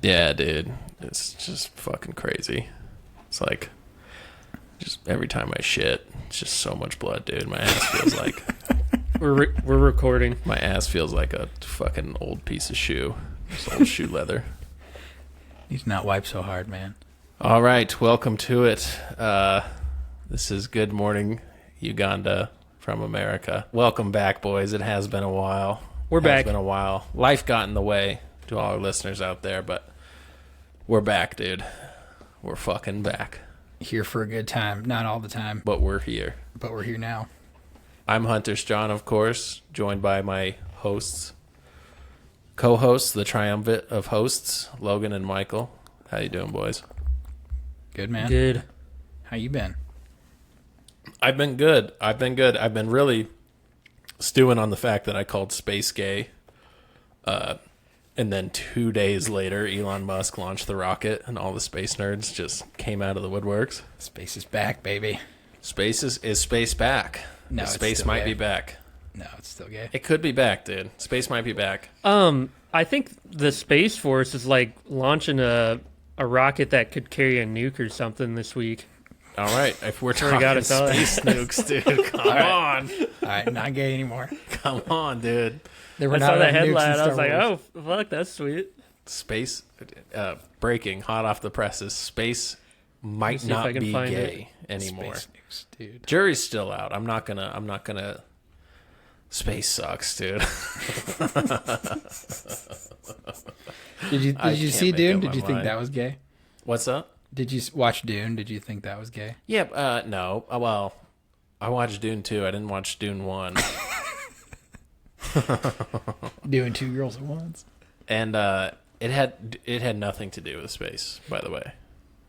Yeah, dude. It's just fucking crazy. It's like, just every time I shit, it's just so much blood, dude. My ass feels like... We're recording. My ass feels like a fucking old piece of shoe. Just old shoe leather. Need to not wipe so hard, man. All right, welcome to it. This is Good Morning Uganda from America. Welcome back, boys. It has been a while. We're back. It's been a while. Life got in the way to all our listeners out there, but we're back, dude. We're fucking back. Here for a good time. Not all the time, But we're here. but we're here now. I'm Hunter's John, of course, joined by my hosts, co-hosts, the triumvirate of hosts, Logan and Michael. How you doing, boys? Good, man. Good. How you been? I've been good. I've been really stewing on the fact that I called space gay. And then 2 days later, Elon Musk launched the rocket, and all the space nerds just came out of the woodworks. Space is back, baby. Space is space back. No, it's Space still might gay. be back. No, it's still gay. It could be back, dude. Space might be back. I think the Space Force is like launching a rocket that could carry a nuke or something this week. All right, if we're Swear to God, talking it's all- space nukes, dude, come on. All right, not gay anymore. Come on, dude. There were I not saw that enough nukes in headline. I Star was like, Wars. oh, fuck, that's sweet. Space, breaking, hot off the presses. Space might See if I not can be find gay anymore. Space nukes, dude. Jury's still out. I'm not gonna. Space sucks, dude. Did you I see can't make Dune? up Did my you think mind. that was gay? What's up? Did you watch Dune? Did you think that was gay? Yeah, no. Well, I watched Dune 2. I didn't watch Dune 1. Doing two girls at once? And it had nothing to do with space, by the way.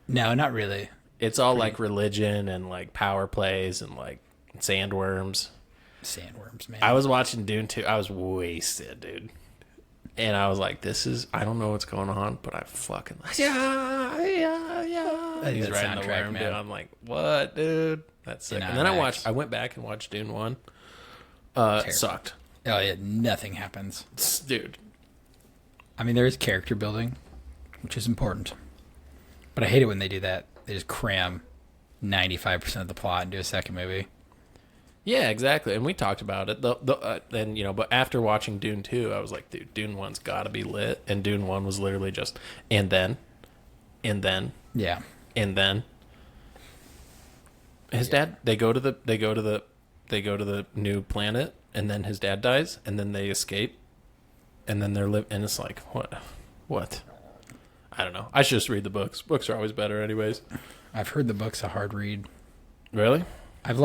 No, not really. It's all like religion and like power plays and like sandworms. Sandworms, man. I was watching Dune 2. I was wasted, dude. And I was like, I don't know what's going on, but I fucking... Yeah. He's that riding the soundtrack, worm, man. dude. I'm like, what, dude? That's sick. In And then IMAX. I went back and watched Dune 1. Sucked. Oh, yeah, nothing happens. Dude. I mean, there is character building, which is important. But I hate it when they do that. They just cram 95% of the plot into a second movie. Yeah, exactly. And we talked about it. But after watching Dune 2, I was like, dude, Dune 1's got to be lit. And Dune 1 was literally just, and then. Yeah. And then his dad, they go to the new planet, and then his dad dies, and then they escape, and then and it's like, what? I don't know. I should just read the books. Books are always better anyways. I've heard the book's a hard read. Really? I've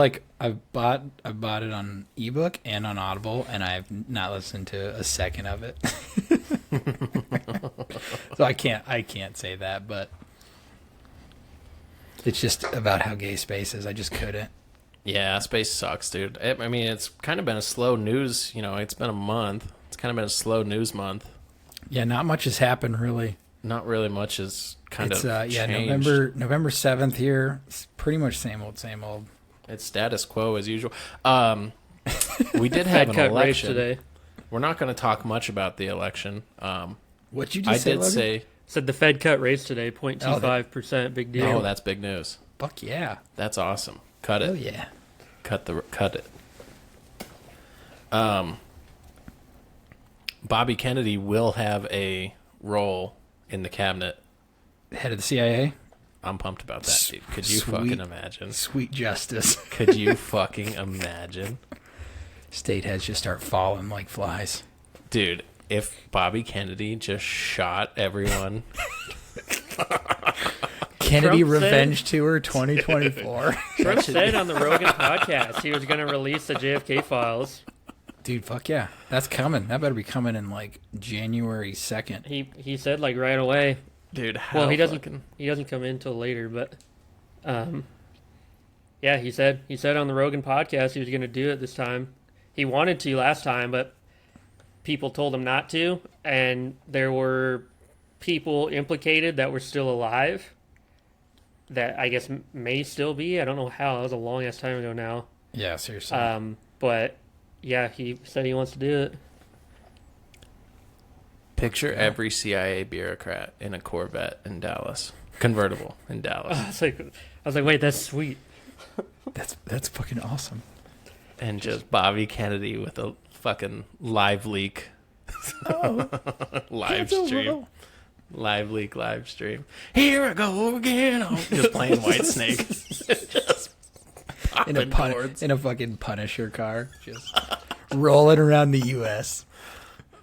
bought it on ebook and on Audible, and I've not listened to a second of it. So I can't say that, but it's just about how gay space is. I just couldn't. Yeah, space sucks, dude. I mean, it's kind of been a slow news, it's been a month. It's kind of been a slow news month. Yeah, not much has happened really. Not really much has It's changed. November 7th here. It's pretty much same old. It's status quo as usual. We did Fed have an cut race election. today. We're not going to talk much about the election. What'd you I just say, did Logan? say, Said the Fed cut rates today, 0.25%. Big deal. oh, that's big news. Fuck yeah. That's awesome. Cut it. Oh yeah. Cut it. Bobby Kennedy will have a role in the cabinet. Head of the CIA. I'm pumped about that, dude. Could you Sweet. fucking imagine? Sweet justice. Could you fucking imagine? State heads just start falling like flies. Dude, if Bobby Kennedy just shot everyone... Kennedy Trump said- Revenge Tour 2024. Trump said on the Rogan podcast he was going to release the JFK files. Dude, fuck yeah. That's coming. That better be coming in like January 2nd. He said like right away. Dude, how Well, he doesn't come in till later, but yeah, he said on the Rogan podcast he was going to do it this time. He wanted to last time, but people told him not to, and there were people implicated that were still alive that I guess may still be. I don't know how. That was a long ass time ago now. Yeah, seriously. But yeah, he said he wants to do it. Picture every CIA bureaucrat in a Corvette in Dallas, convertible in Dallas, I was like, wait, that's sweet. That's fucking awesome. and just Bobby Kennedy with a fucking live leak, live stream. Live stream. Here I go again. Oh, just playing White Snake. Just In a popping chords. in a fucking Punisher car, just rolling around the U.S.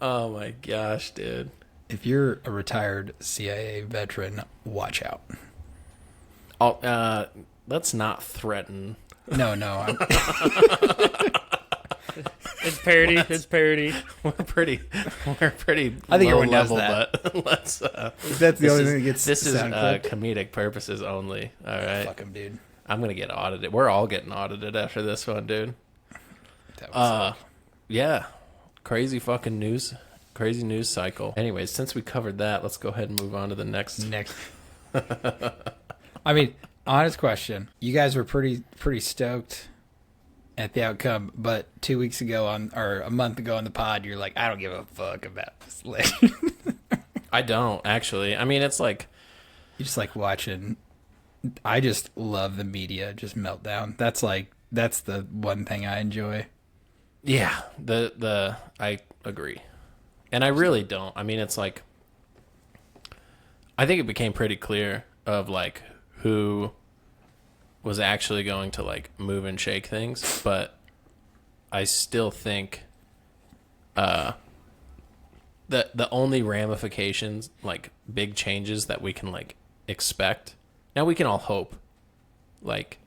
Oh my gosh, dude. If you're a retired CIA veteran, watch out. Oh, let's not threaten. No, It's parody. It's parody. We're pretty I think low everyone knows level, that. but let's. That's the only thing that gets This is sound clipped. comedic purposes only. All right. Fuck him, dude. I'm gonna get audited. We're all getting audited after this one, dude. That was Yeah. Crazy fucking news. Crazy news cycle. Anyways, since we covered that, let's go ahead and move on to the next. I mean, honest question. You guys were pretty stoked at the outcome, but 2 weeks ago or a month ago on the pod, you're like, I don't give a fuck about this election. I don't actually. I mean, it's like You just like watching. I just love the media just meltdown. That's the one thing I enjoy. yeah, I agree. And I really don't. I mean, it's like I think it became pretty clear of like who was actually going to like move and shake things, but I still think the only ramifications, like big changes that we can like expect. Now we can all hope, like,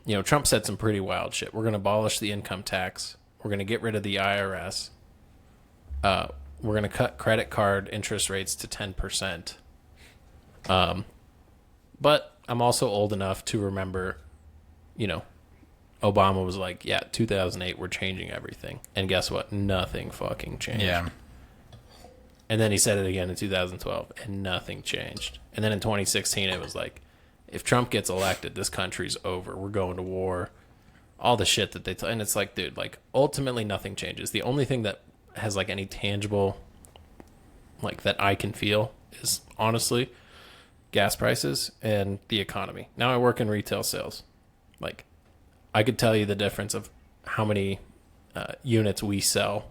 you know, Trump said some pretty wild shit. We're going to abolish the income tax. We're going to get rid of the IRS. We're going to cut credit card interest rates to 10%. But I'm also old enough to remember, you know, Obama was like, yeah, 2008, we're changing everything. And guess what? Nothing fucking changed. Yeah. And then he said it again in 2012, and nothing changed. And then in 2016, it was like, if Trump gets elected, this country's over. We're going to war. All the shit that and it's like, dude, like, ultimately nothing changes. The only thing that has, like, any tangible, like, that I can feel is, honestly, gas prices and the economy. Now I work in retail sales. Like, I could tell you the difference of how many units we sell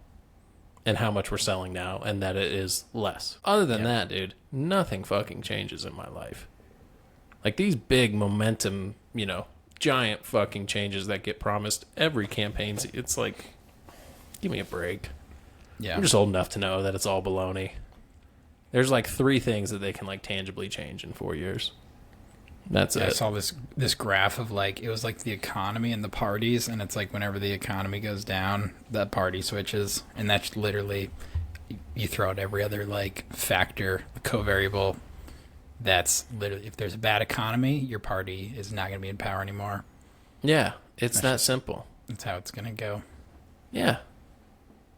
and how much we're selling now, and that it is less. Other than that, dude, nothing fucking changes in my life. Like, these big momentum, you know, giant fucking changes that get promised every campaign, it's like, give me a break. Yeah. I'm just old enough to know that it's all baloney. There's like 3 things that they can like tangibly change in 4 years. That's it. I saw this graph of like, it was like the economy and the parties, and it's like whenever the economy goes down, that party switches, and that's literally, you throw out every other like factor, covariable. That's literally, if there's a bad economy, your party is not going to be in power anymore. Yeah, it's that simple. That's how it's going to go. Yeah,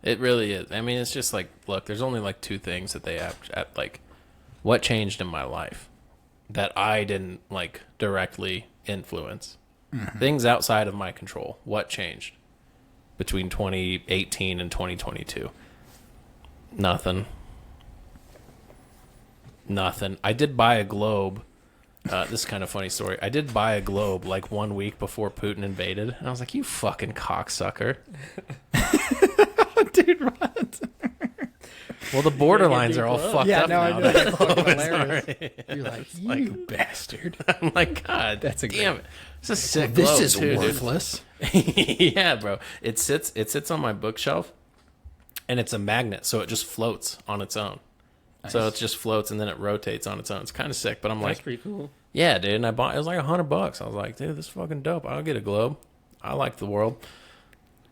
it really is. I mean, it's just like, look, there's only like 2 things that they have, like, what changed in my life that I didn't like directly influence. Mm-hmm. Things outside of my control. What changed between 2018 and 2022? Nothing. I did buy a globe. This is kind of a funny story. I did buy a globe like 1 week before Putin invaded. And I was like, you fucking cocksucker. Dude, what? Well, the borderlines are all fucked up now. I know. That's fucking hilarious. You're like, you bastard. I'm like, God, That's a damn great- it. It's a sick This globe, is too, dude. worthless. Yeah, bro. It sits on my bookshelf, and it's a magnet, so it just floats on its own. Nice. So it just floats, and then it rotates on its own. It's kind of sick, but I'm That's like, pretty cool. yeah, dude. And I bought it was like $100. I was like, dude, this is fucking dope. I'll get a globe. I like the world.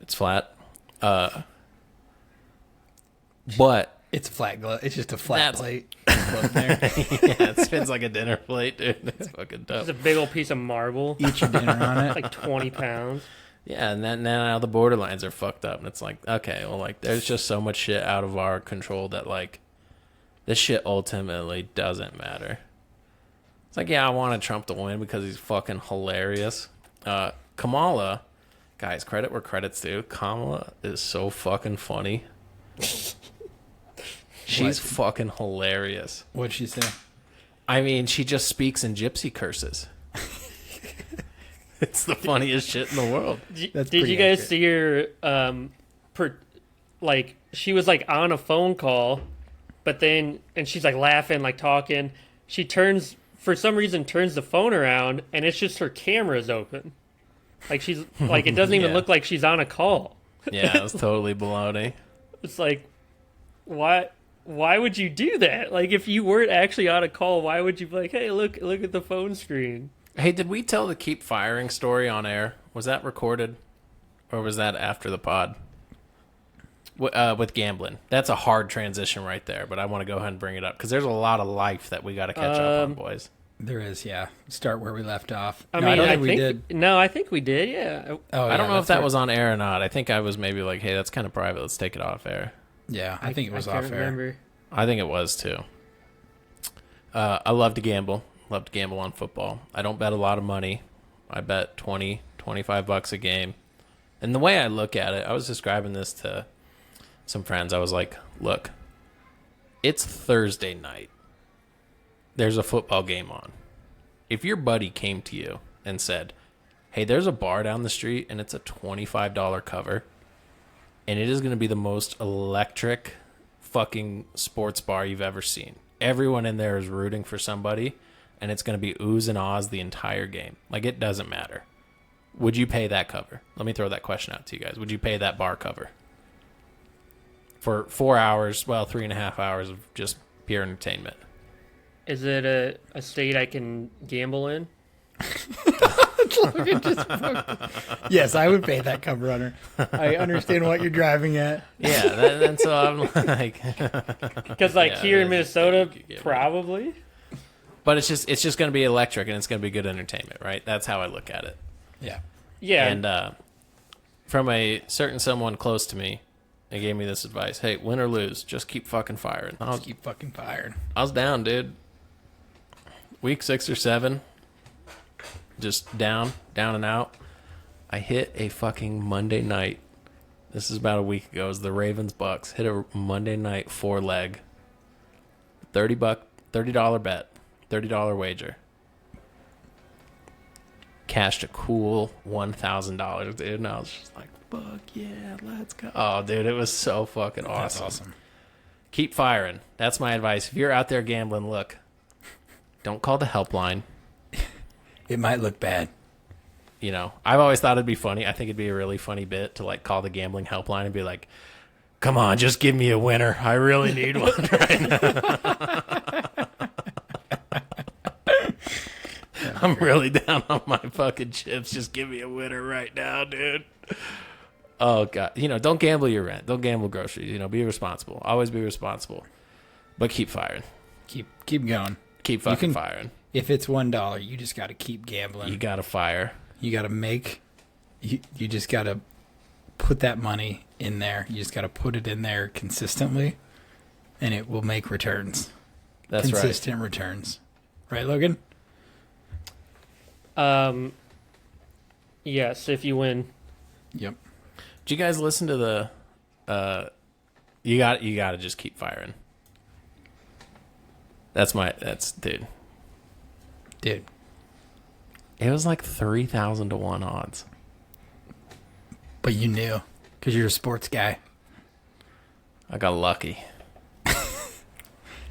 It's flat. But It's a flat globe. It's just a flat That's- plate. Floating there. yeah, it spins like a dinner plate, dude. It's fucking dope. It's a big old piece of marble. Eat your dinner on it. Like 20 pounds. Yeah, and then now the borderlines are fucked up, and it's like, okay, well, like, there's just so much shit out of our control that, like, this shit ultimately doesn't matter. It's like, yeah, I wanted Trump to win because he's fucking hilarious. Kamala, guys, credit where credit's due. Kamala is so fucking funny. She's fucking hilarious. What'd she say? I mean, she just speaks in gypsy curses. It's the funniest shit in the world. Did you guys see her? She was like on a phone call, but then she's like laughing, like talking. She for some reason turns the phone around, and it's just her camera's open. Like she's like it doesn't even Yeah. look like she's on a call. Yeah, it was totally baloney. It's like, why would you do that? Like, if you weren't actually on a call, why would you be like, hey, look at the phone screen? Hey, did we tell the keep firing story on air? Was that recorded? Or was that after the pod? With gambling. That's a hard transition right there, but I want to go ahead and bring it up because there's a lot of life that we got to catch up on, boys. There is, yeah. Start where we left off. I No, mean, don't I think we did. No, I think we did, yeah. Oh, I don't know if that's that right. was on air or not. I think I was maybe like, hey, that's kind of private. Let's take it off air. Yeah, I think it was I can't off air. remember. I think it was too. I love to gamble. Love to gamble on football. I don't bet a lot of money. I bet 20, 25 bucks a game. And the way I look at it, I was describing this to some friends. I was like, look, it's Thursday night. There's a football game on. If your buddy came to you and said, hey, there's a bar down the street and it's a $25 cover, and it is going to be the most electric fucking sports bar you've ever seen. Everyone in there is rooting for somebody, and it's going to be oohs and ahs the entire game. Like, it doesn't matter. Would you pay that cover? Let me throw that question out to you guys. Would you pay that bar cover? For 4 hours, well, 3.5 hours of just pure entertainment. Is it a state I can gamble in? Yes, I would pay that cover runner. I understand what you're driving at. Yeah, and so I'm like... Because, Yeah, here it in is. Minnesota, You get it. probably. But it's just going to be electric, and it's going to be good entertainment, right? That's how I look at it. Yeah. Yeah. And from a certain someone close to me, they gave me this advice. Hey, win or lose, just keep fucking firing. Just keep fucking firing. I was down, dude. Week 6 or 7. Just down and out. I hit a fucking Monday night. This is about a week ago. It was the Ravens Bucks. Hit a Monday night 4-leg. $30 bet. $30 wager. Cashed a cool $1,000, dude. And I was just like, fuck yeah, let's go. Oh, dude, it was so fucking awesome. That's awesome. Keep firing. That's my advice. If you're out there gambling, look, don't call the helpline. It might look bad. You know, I've always thought it'd be funny. I think it'd be a really funny bit to like call the gambling helpline and be like, come on, just give me a winner. I really need one right now. I'm really down on my fucking chips. Just give me a winner right now, dude. Oh, God. You know, don't gamble your rent. Don't gamble groceries. You know, be responsible. Always be responsible. But keep firing. Keep going. Keep fucking firing. If it's $1, you just got to keep gambling. You got to fire. You got to make. You just got to put that money in there. You just got to put it in there consistently, and it will make returns. That's right. Consistent returns. Right, Logan? Yes, if you win. Yep. Did you guys listen to the you got to just keep firing. That's dude. Dude. It was like 3,000 to 1 odds. But you knew because you're a sports guy. I got lucky.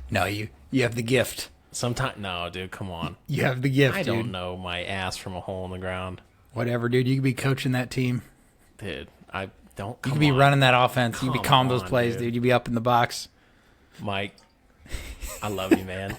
No, you have the gift. Sometimes no, dude, come on. You have the gift, I dude. don't know my ass from a hole in the ground. Whatever, dude. You could be coaching that team. Dude, I don't You come could be on, running that offense. You could be Come calling those on, plays, dude. dude. You'd be up in the box. Mike. I love you, man.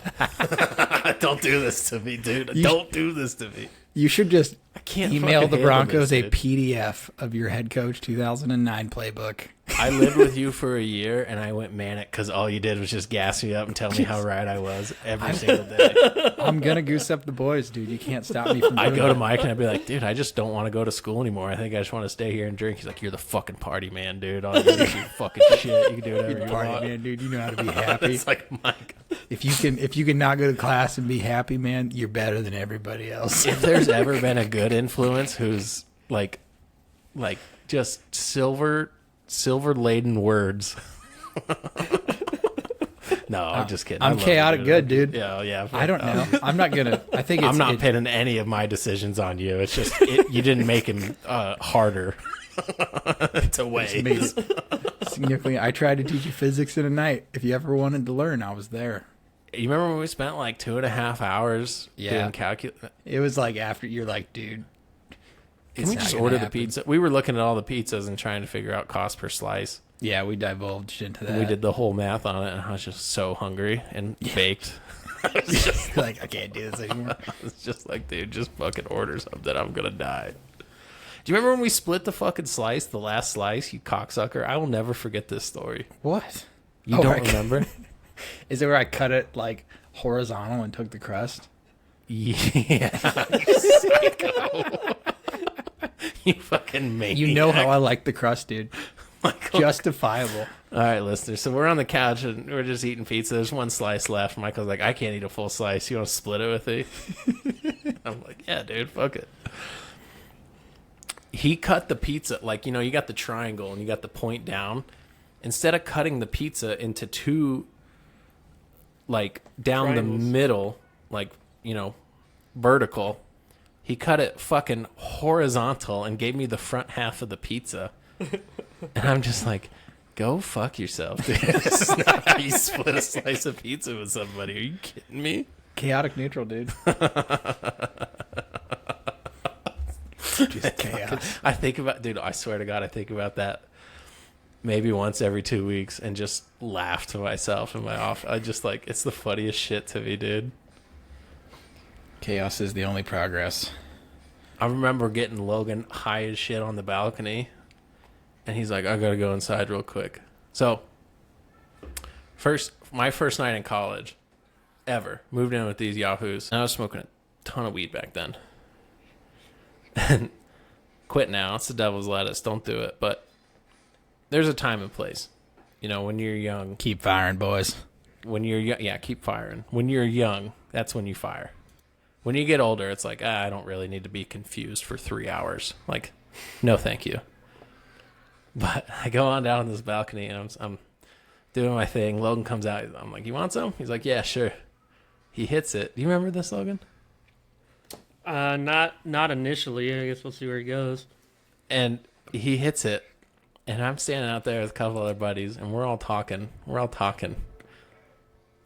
Don't do this to me, dude. You- Don't do this to me. You should just I can't email fucking the handle Broncos this, a dude. PDF of your head coach 2009 playbook. I lived with you for a year, and I went manic because all you did was just gas me up and tell me how right I was every single day. I'm gonna goose up the boys, dude. You can't stop me from doing I'd go to that. Mike and I'd be like, dude, I just don't want to go to school anymore. I think I just want to stay here and drink. He's like, you're the fucking party man, dude. All you do is you fucking shit. You can do whatever You're you the party want. man, dude. You know how to be happy. It's like, Mike, If you can not go to class and be happy, man, you're better than everybody else. if there's ever been a good influence who's like just silver laden words No, I'm just kidding. I'm I love chaotic you, good, dude. Yeah, yeah. I don't know. I'm not gonna. I think I'm not pinning any of my decisions on you. It's just you didn't make him harder to weigh. Significantly, I tried to teach you physics in a night. If you ever wanted to learn, I was there. You remember when we spent like 2.5 hours doing calculus? It was like after you're like, dude. Can we just order the pizza? We were looking at all the pizzas and trying to figure out cost per slice. Yeah, we divulged into that. We did the whole math on it, and I was just so hungry and baked. I was just like, I can't do this anymore. It's just like, dude, just fucking order something. I'm gonna die. Do you remember when we split the fucking slice, the last slice, you cocksucker? I will never forget this story. What? You don't remember? Is it where I cut it like horizontal and took the crust? Yeah. You psycho. You fucking maniac. You know how I like the crust, dude. Michael. Justifiable. All right, listeners. So we're on the couch and we're just eating pizza. There's one slice left. Michael's like, I can't eat a full slice. You want to split it with me? I'm like, yeah, dude, fuck it. He cut the pizza, like, you know, you got the triangle and you got the point down. Instead of cutting the pizza into two, like, down triangles. the middle, like, you know, vertical, he cut it fucking horizontal and gave me the front half of the pizza. And I'm just like, go fuck yourself, dude. This is not how you split a slice of pizza with somebody. Are you kidding me? Chaotic neutral, dude. Just chaos. I think about, dude, I swear to God, I think about that maybe once every 2 weeks and just laugh to myself in my office. I just like, it's the funniest shit to me, dude. Chaos is the only progress. I remember getting Logan high as shit on the balcony, and he's like, I gotta go inside real quick. So, my first night in college ever, moved in with these yahoos, and I was smoking a ton of weed back then. And quit now. It's the devil's lettuce. Don't do it. But there's a time and place. You know, when you're young. Keep firing, boys. When you're young, yeah, keep firing. When you're young, that's when you fire. When you get older, it's like, I don't really need to be confused for 3 hours. Like, no, thank you. But I go on down on this balcony, and I'm doing my thing. Logan comes out. I'm like, you want some? He's like, yeah, sure. He hits it. Do you remember this, Logan? Not initially. I guess we'll see where he goes. And he hits it, and I'm standing out there with a couple other buddies, and we're all talking.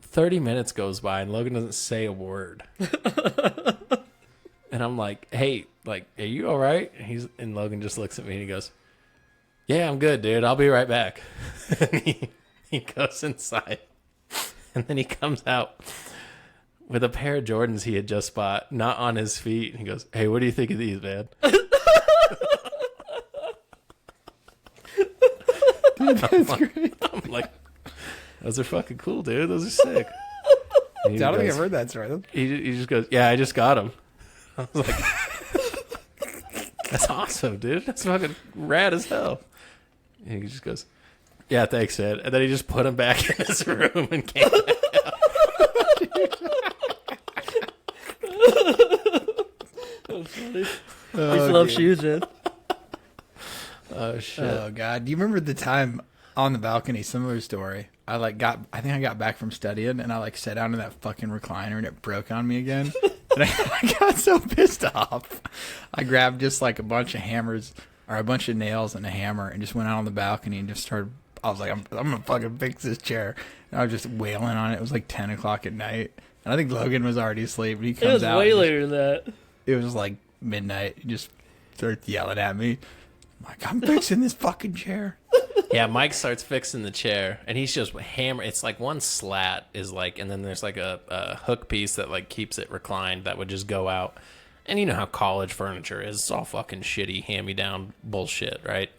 30 minutes goes by, and Logan doesn't say a word. And I'm like, hey, like, are you all right? And Logan just looks at me, and he goes, yeah, I'm good, dude. I'll be right back. And he goes inside, and then he comes out with a pair of Jordans he had just bought, not on his feet. And he goes, hey, what do you think of these, man? Dude, that's great. I'm like, those are fucking cool, dude. Those are sick. I don't think I've heard that story. He just goes, yeah, I just got them. I was like, that's awesome, dude. That's fucking rad as hell. And he just goes, yeah, thanks, man. And then he just put him back in his room and came back out. That's funny. I used to love shoes, man. Oh, shit. Oh God! Do you remember the time on the balcony? Similar story. I think I got back from studying, and I sat down in that fucking recliner, and it broke on me again. And I got so pissed off. I grabbed just a bunch of hammers or a bunch of nails and a hammer, and just went out on the balcony and just started. I was like, I'm gonna fucking fix this chair. And I was just wailing on it. It was like 10 o'clock at night, and I think Logan was already asleep. And he comes It was out. way later than that. It was like midnight. He just starts yelling at me. I'm like, I'm fixing this fucking chair. Yeah, Mike starts fixing the chair, and he's just hammer. It's like one slat is and then there's like a hook piece that keeps it reclined that would just go out. And you know how college furniture is. It's all fucking shitty, hand-me-down bullshit, right?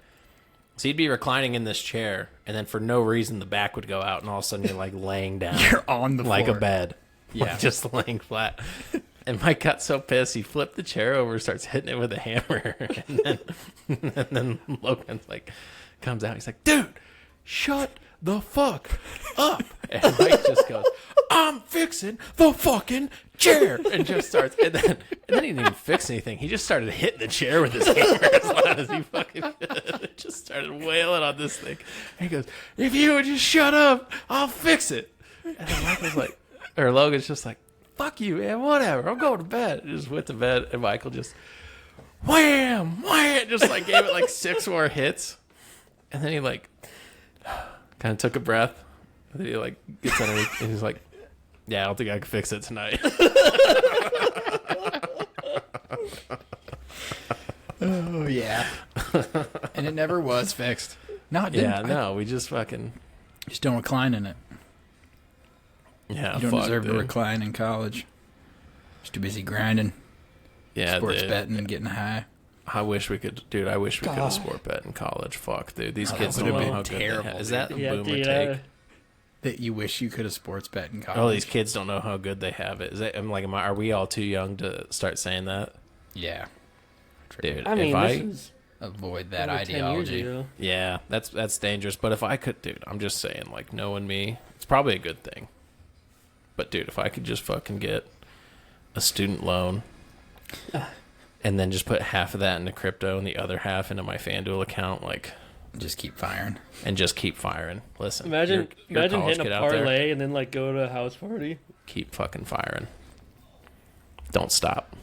So he'd be reclining in this chair, and then for no reason the back would go out, and all of a sudden you're laying down. You're on the floor. Like a bed. Yeah. Just laying flat. And Mike got so pissed, he flipped the chair over, starts hitting it with a hammer. And then Logan comes out. He's like, dude, shut the fuck up. And Mike just goes, I'm fixing the fucking chair. And just starts. And then he didn't even fix anything. He just started hitting the chair with his hammer as loud as he fucking could. Just started wailing on this thing. And he goes, if you would just shut up, I'll fix it. And then Michael's like, or Logan's just like, fuck you, man, whatever. I'm going to bed. Just went to bed, and Michael just wham, wham, just like gave it like 6 more hits. And then he like kind of took a breath. And then he like gets underneath, and he's like, yeah, I don't think I can fix it tonight. Oh, yeah. And it never was fixed. No, it didn't. Yeah, no, we just fucking, Just don't recline in it. yeah, You don't fuck, deserve to dude. recline in college. Just too busy grinding, Yeah, sports dude. betting, and getting high. I wish we could, dude. I wish we could God. have sport bet in college. Fuck, dude. These Oh, kids that don't would've know been how good terrible, they have. Is that a Yeah, boomer dude. take? That you wish you could have sports bet in college. Oh, these kids don't know how good they have it. Is that? I'm like, are we all too young to start saying that, Yeah. dude? I mean, if this is Avoid that over 10 years ideology. ago. yeah, that's dangerous. But if I could, dude, I'm just saying, like, knowing me, it's probably a good thing. But dude, if I could just fucking get a student loan, and then just put half of that into crypto and the other half into my FanDuel account, like, Just keep firing. and just keep firing. Listen, Imagine you're a imagine college hitting kid a out there. parlay and then like go to a house party. Keep fucking firing. Don't stop.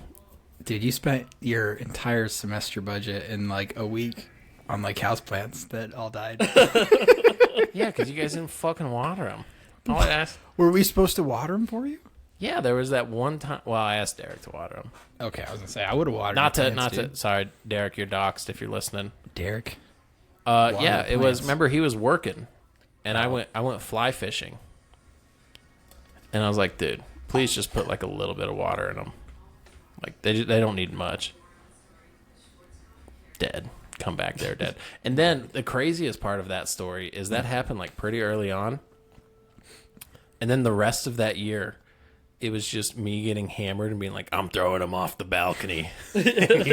Dude, you spent your entire semester budget in like a week on like houseplants that all died. Yeah, because you guys didn't fucking water them. All I asked. Were we supposed to water them for you? Yeah, there was that one time. Well, I asked Derek to water them. Okay, I was gonna say I would have watered. Not your to, plants, not dude. to. Sorry, Derek, you're doxxed if you're listening. Derek. Yeah, the it was. plants. Remember, he was working, and I went fly fishing, and I was like, dude, please just put like a little bit of water in them. Like they don't need much. Dead. Come back, they're dead. And then the craziest part of that story is that happened like pretty early on, and then the rest of that year, it was just me getting hammered and being like, I'm throwing them off the balcony. You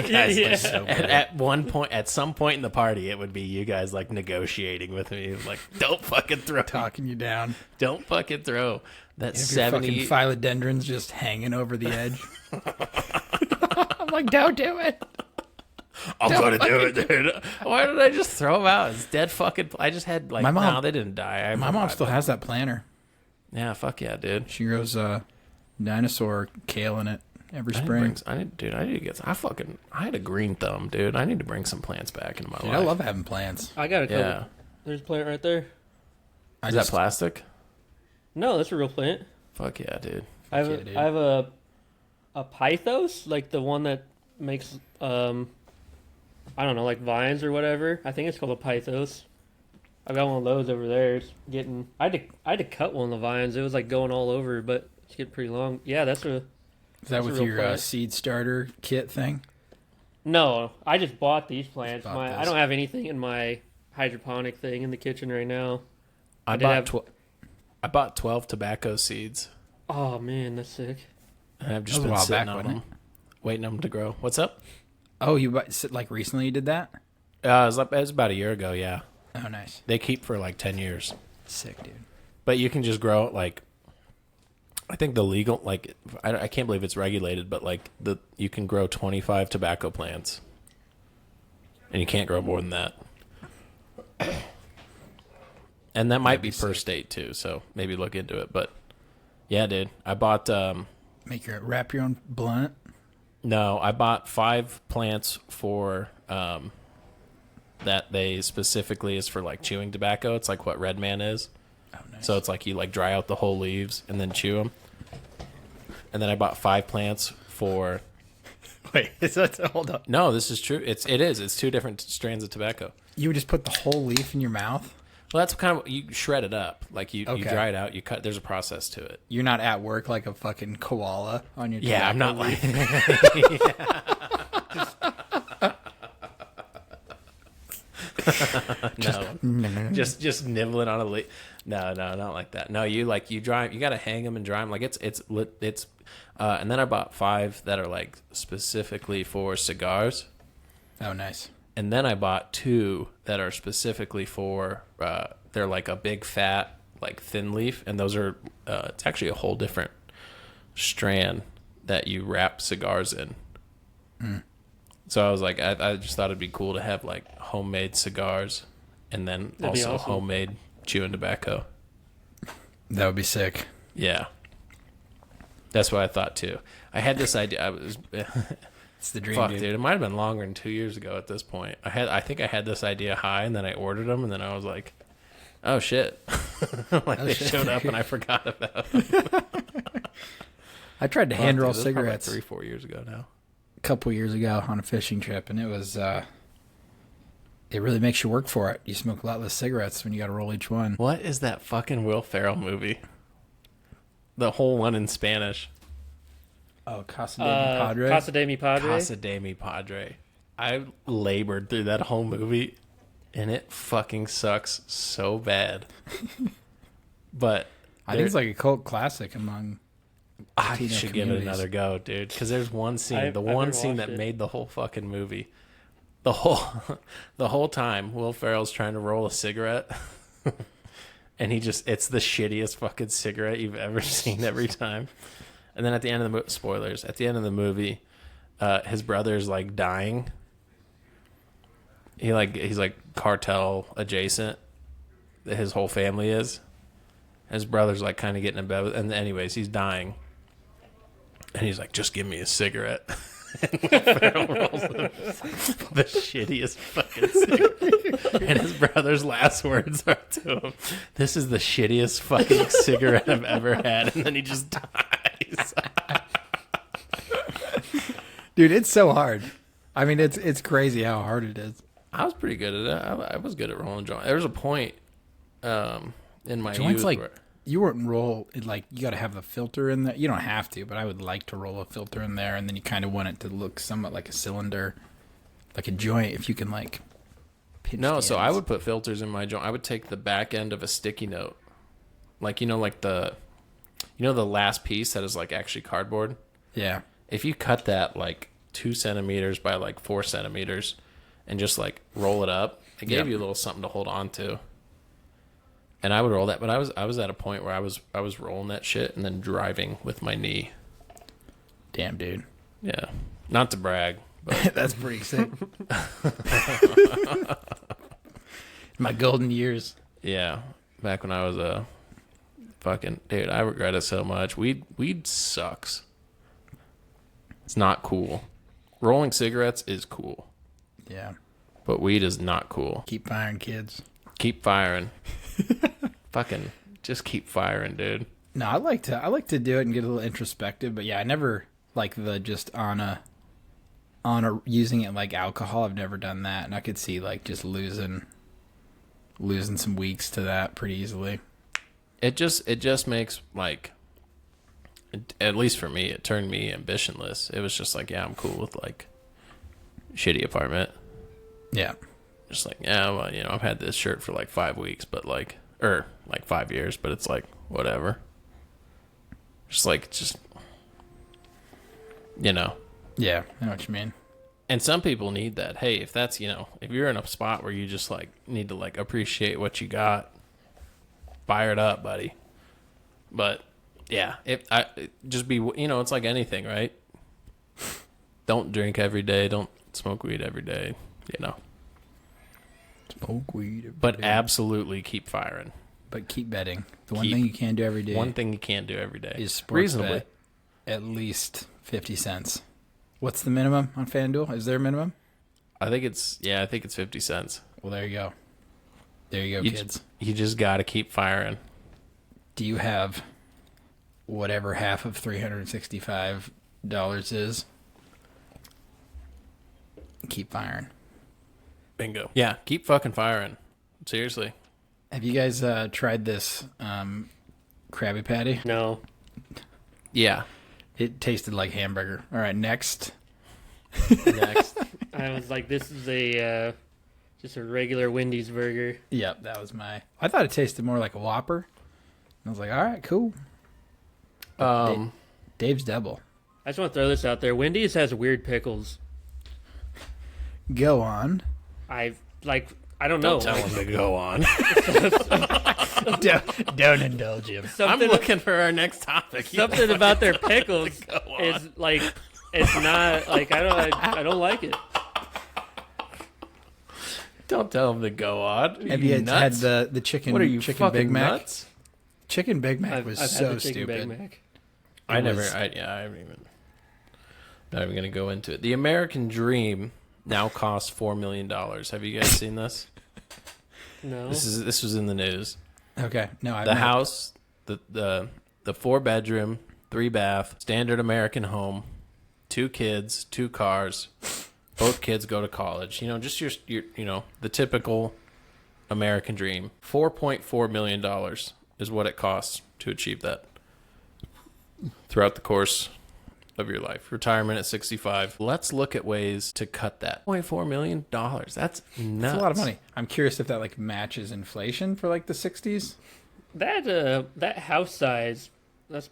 guys, Yeah. like, so at some point in the party, it would be you guys like negotiating with me, like, don't fucking throw, Talking you down. don't fucking throw that If your 70. fucking philodendrons just hanging over the edge. I'm like, don't do it. I'm gonna do it, dude. Why did I just throw them out? It's dead fucking. I just had like, My mom- no, they didn't die. My mom still has that planter. Yeah, fuck yeah, dude. She grows dinosaur kale in it every I spring. need to get. I had a green thumb, dude. I need to bring some plants back into my Dude, life. I love having plants. I got a couple. Yeah. There's a plant right there. I Is just, that plastic? No, that's a real plant. Fuck yeah, dude. I have yeah, dude. I have a pythos, like the one that makes I don't know, like vines or whatever. I think it's called a pythos. I got one of those over there. It's getting. I had to cut one of the vines. It was like going all over, but it's getting pretty long. Yeah, that's a. Is that That's a with real your plant. seed starter kit thing? No, I just bought these plants. Bought I this. don't have anything in my hydroponic thing in the kitchen right now. I did bought have- I bought 12 tobacco seeds, Oh man, that's sick. and I've just That was a been while sitting back, on wasn't them, waiting on them to grow. What's up? Oh, like recently you did that? It was about a year ago. Yeah, Oh, nice. they keep for like 10 years, Sick, dude. but you can just grow it like. I think the legal, like, I can't believe it's regulated, but like you can grow 25 tobacco plants, and you can't grow more than that. And that might be per state too, so maybe look into it. But yeah, dude, I bought Wrap your own blunt. no, I bought 5 plants for that they specifically is for like chewing tobacco. It's like what Red Man is. Oh, nice. So it's like you like dry out the whole leaves and then chew them. And then I bought 5 plants for. Wait, hold up. No, this is true. It is. It's 2 different strands of tobacco. You would just put the whole leaf in your mouth? Well, that's kind of you shred it up. Like you Okay. dry it out. You cut. There's a process to it. You're not at work like a fucking koala on your Yeah, I'm tobacco not leaf. like. No, just nibbling on a leaf. No, not like that. No, you dry. You got to hang them and dry them. Like it's. And then I bought 5 that are like specifically for cigars. Oh, nice. And then I bought 2 that are specifically for, they're like a big fat, like thin leaf. And those are, it's actually a whole different strand that you wrap cigars in. So I was like, I just thought it'd be cool to have like homemade cigars and then That'd be also awesome. homemade chewing tobacco. That would be sick. Yeah. That's what I thought too. I had this idea. I was It's the dream, fuck, dude. dude. It might have been longer than 2 years ago at this point. I think I had this idea high, and then I ordered them, and then I was like, oh shit. Like they shit. showed up, and I forgot about them. I tried to hand roll cigarettes Like 3-4 years ago now. a couple years ago on a fishing trip, and it was it really makes you work for it. You smoke a lot less cigarettes when you got to roll each one. What is that fucking Will Ferrell movie? The whole one in Spanish. Oh, Casa de mi Padre. Casa de mi Padre. Casa de mi Padre. I labored through that whole movie, and it fucking sucks so bad. But I think it's like a cult classic among I Latino should give it communities. another go, dude. Because there's one scene, I've the never one scene watched that it. made the whole fucking movie. The whole time, Will Ferrell's trying to roll a cigarette, and it's the shittiest fucking cigarette you've ever seen every time. And then at the end of the spoilers, at the end of the movie, his brother's like dying. He's like cartel adjacent. His whole family is. His brother's like kind of getting in bed with, and anyways, he's dying. And he's like, just give me a cigarette. And Will Ferrell rolls him the shittiest fucking cigarette. And his brother's last words are to him, this is the shittiest fucking cigarette I've ever had. And then he just dies. Dude, it's so hard. I mean, it's crazy how hard it is. I was pretty good at it. I was good at rolling joints. There was a point in my Joints youth like where, you wouldn't roll it like you got to have the filter in there. You don't have to, but I would like to roll a filter in there, and then you kind of want it to look somewhat like a cylinder, like a joint. If you can like pinch no, the so I ends. would put filters in my joint. I would take the back end of a sticky note, like the last piece that is like actually cardboard. Yeah, If you cut that like 2 centimeters by like 4 centimeters, and just like roll it up, it gave Yep. you a little something to hold on to. And I would roll that, but I was at a point where I was rolling that shit and then driving with my knee. damn, dude, Yeah, not to brag, but that's pretty sick. My golden years. yeah, back when I was a fucking dude, I regret it so much. Weed sucks. It's not cool. Rolling cigarettes is cool, Yeah, but weed is not cool. keep firing, kids. Keep firing. Fucking just keep firing, dude. No, I like to do it and get a little introspective, but yeah, I never like the just on a using it like alcohol. I've never done that, and I could see like just losing some weeks to that pretty easily. It just makes like, at least for me, it turned me ambitionless. It was just like, yeah, I'm cool with like shitty apartment. Yeah, Just like, yeah, well, I've had this shirt for like 5 weeks, but like 5 years, but it's like whatever. Just yeah, I know what you mean. And some people need that. Hey, if that's, if you're in a spot where you just like need to like appreciate what you got, fire it up, buddy. But yeah, just be, it's like anything, right? Don't drink every day. Don't smoke weed every day, Smoke weed, every But day. absolutely keep firing. But keep betting. The one Keep- thing you can do every day One thing you can't do every day is sports reasonably. bet at least 50 cents. What's the minimum on FanDuel? Is there a minimum? I think it's 50 cents. Well, there you go. There you go, You kids. You just got to keep firing. Do you have whatever half of $365 is? Keep firing. Bingo. Yeah, keep fucking firing. Seriously. Have you guys tried this Krabby Patty? No. Yeah. It tasted like hamburger. All right, next. Next. I was like, this is just a regular Wendy's burger. Yep, that was I thought it tasted more like a Whopper. And I was like, all right, cool. Dave's Double. I just want to throw this out there. Wendy's has weird pickles. Go on. I don't know. Don't tell him to go on. Don't indulge him. I'm Something, looking for our next topic. something about their pickles Go on. is like, it's not like I don't like it. Don't tell him to go on. Have you had nuts? the chicken? What are you chicken fucking Big Mac? nuts? Chicken Big Mac was I've so had the chicken stupid. Big Mac. I haven't even. Not even gonna go into it. The American Dream now costs $4 million. Have you guys seen this? No. This was in the news. Okay, no, I've The not. house, the 4-bedroom, 3-bath, standard American home, 2 kids, 2 cars. Both kids go to college. You know, just your the typical American dream. $4.4 million is what it costs to achieve that throughout the course of your life. Retirement at 65. Let's look at ways to cut that. $0.4 million. That's nuts. That's a lot of money. I'm curious if that like matches inflation for like the 60s. That house size, it's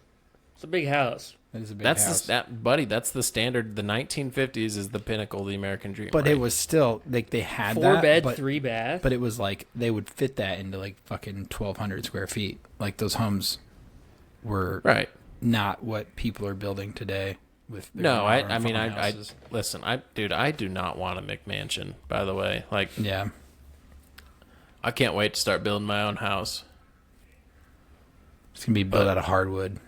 a big house. That is a big That's house. that's the standard. The 1950s is the pinnacle of the American dream. But right? it was still like they had 4 that, bed, but, 3 bath. but it was like they would fit that into like fucking 1,200 square feet. Like those homes were right. not what people are building today. With their No, I modern mean, I farmhouses. listen, I do not want a McMansion, by the way. Like, Yeah, I can't wait to start building my own house. it's gonna be built But- out of hardwood,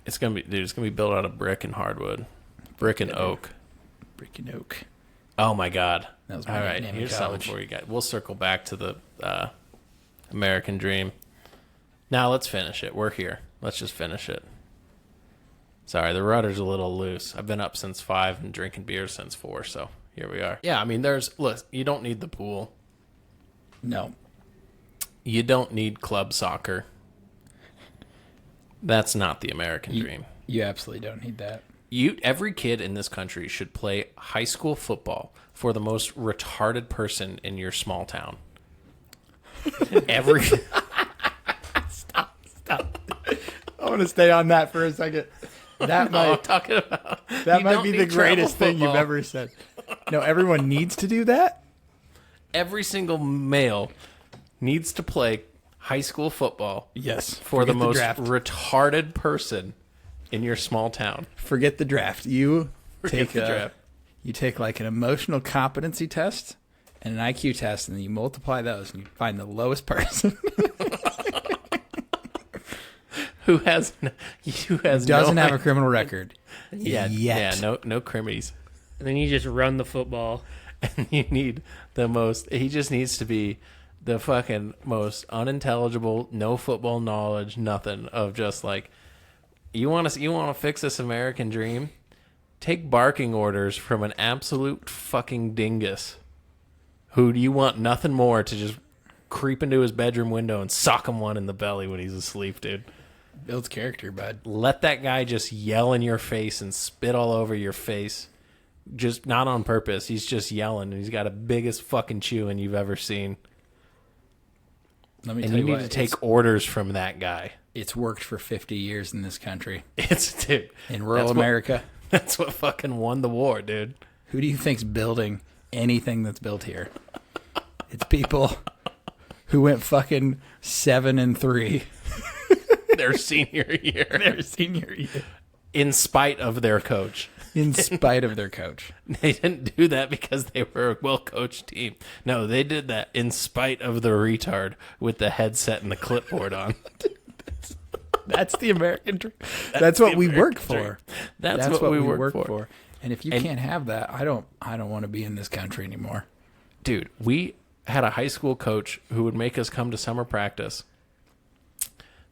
It's gonna be built out of brick and hardwood, brick and oak. brick and oak. Oh my God! That was All my right, nickname in here's something college. for you guys. We'll circle back to the American dream. Now let's finish it. We're here. Let's just finish it. Sorry, the rudder's a little loose. I've been up since 5 and drinking beer since 4, so here we are. Yeah, I mean, look, you don't need the pool. No, You don't need club soccer. That's not the American dream. you absolutely don't need that. Every kid in this country should play high school football for the most retarded person in your small town. Every Stop. I want to stay on that for a second. That No, I'm might talking about that you might don't be need the greatest travel thing you've football. ever said. No, everyone needs to do that. Every single male needs to play high school football Yes, for the forget most draft. retarded person in your small town. Forget the draft. You Forget take the draft. You take like an emotional competency test and an IQ test, and then you multiply those, and you find the lowest person Who doesn't doesn't have a criminal record. yeah yet. no crimmies. And then you just run the football. And you need he just needs to be the fucking most unintelligible, no football knowledge, nothing of just like you want to fix this American dream? Take barking orders from an absolute fucking dingus who you want nothing more to just creep into his bedroom window and sock him one in the belly when he's asleep, dude. Builds character, bud. Let that guy just yell in your face and spit all over your face. Just not on purpose. He's just yelling, and he's got the biggest fucking chewing you've ever seen. Let me And tell you you need what, to take orders from that guy. it's worked for 50 years in this country. Dude. In rural that's what- America, That's what fucking won the war, dude. who do you think's building anything that's built here? It's people who went fucking 7-3 Their senior year. their senior year In spite of their coach. in spite of their coach. They didn't do that because they were a well-coached team. No, they did that in spite of the retard with the headset and the clipboard on. That's the American dream. That's what the we work American dream. for. That's what we work for. And if you can't have that, I don't want to be in this country anymore. Dude, we had a high school coach who would make us come to summer practice,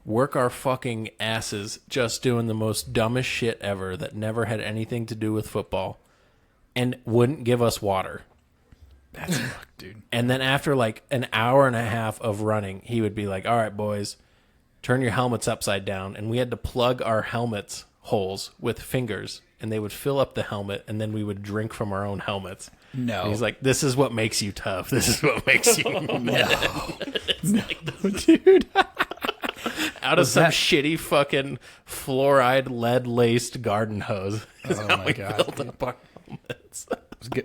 work our fucking asses just doing the most dumbest shit ever that never had anything to do with football, and wouldn't give us water. That's fucked, dude. And then after like an hour and a half of running, he would be like, all right, boys, turn your helmets upside down. And we had to plug our helmets holes with fingers, and they would fill up the helmet, and then we would drink from our own helmets. No. And he's like, this is what makes you tough. This is what makes you No, dude. out of some shitty fucking fluoride lead-laced garden hose. Is Oh how my we God. built up our helmets.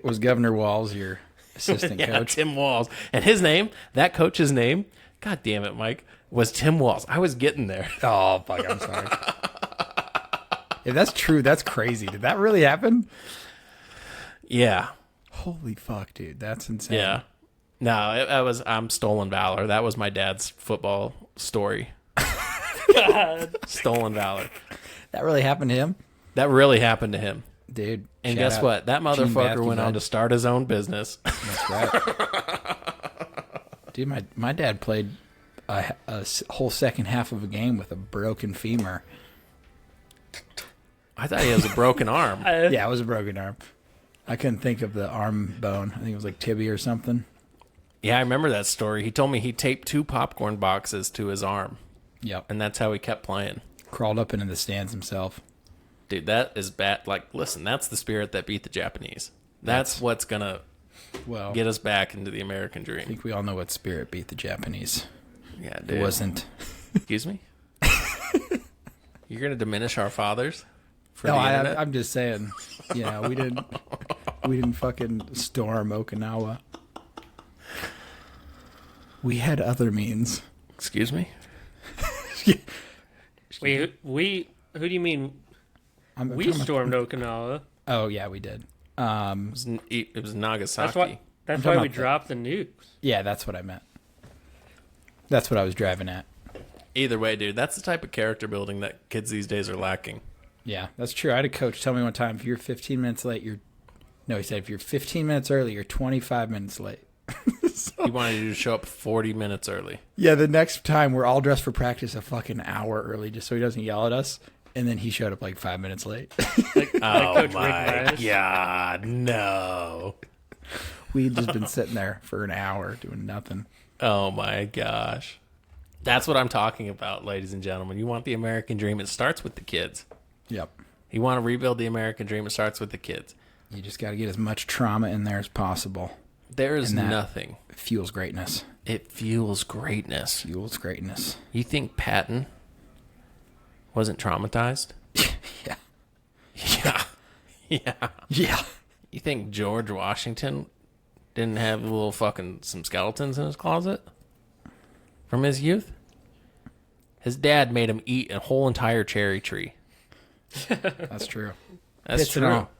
Was Governor Walls your assistant Yeah, coach? Tim Walls. And his name, that coach's name, God damn it, Mike, was Tim Walls. I was getting there. Oh, fuck, I'm sorry. If that's true, that's crazy. Did that really happen? Yeah. Holy fuck, dude. That's insane. Yeah. No, I'm stolen valor. That was my dad's football story. God. Stolen valor. That really happened to him, That really happened to him. dude. And shout guess out what? That Gene motherfucker Baskey, went on bud. to start his own business. That's right. Dude, my dad played whole second half of a game with a broken femur. I thought he has a broken arm. Yeah, it was a broken arm. I couldn't think of the arm bone. I think it was like tibia or something. Yeah, I remember that story. He told me he taped 2 popcorn boxes to his arm, Yep. and that's how he kept playing. Crawled up into the stands himself. Dude, that is bad. Like, listen, that's the spirit that beat the Japanese. That's what's going to Well, get us back into the American I dream. think we all know what spirit beat the Japanese. Yeah, dude. It wasn't. Excuse me? You're going to diminish our fathers for No, the internet? I'm just saying. Yeah, we didn't fucking storm Okinawa. We had other means. Excuse me? Wait, who do you mean? I'm We talking about- stormed Okinawa. Oh yeah, we did. It was Nagasaki. That's talking why we about the- dropped the nukes. Yeah, that's what I meant. That's what I was driving at. Either way, dude, that's the type of character building that kids these days are lacking. Yeah, that's true. I had a coach tell me one time, if you're 15 minutes late, he said, if you're 15 minutes early, you're 25 minutes late. He wanted you to show up 40 minutes early. Yeah, the next time we're all dressed for practice a fucking hour early just so he doesn't yell at us. And then he showed up like 5 minutes late. Like Oh Coach Rick my Rice. God, no. We'd just been sitting there for an hour doing nothing. Oh my gosh. That's what I'm talking about, ladies and gentlemen. You want the American dream, it starts with the kids. Yep. You want to rebuild the American dream, it starts with the kids. You just got to get as much trauma in there as possible. There is And that- nothing. Fuels greatness. It fuels greatness. Fuels greatness. You think Patton wasn't traumatized? Yeah. Yeah. Yeah. Yeah. You think George Washington didn't have little fucking some skeletons in his closet from his youth? His dad made him eat a whole entire cherry tree. That's true. That's Pits and true. all.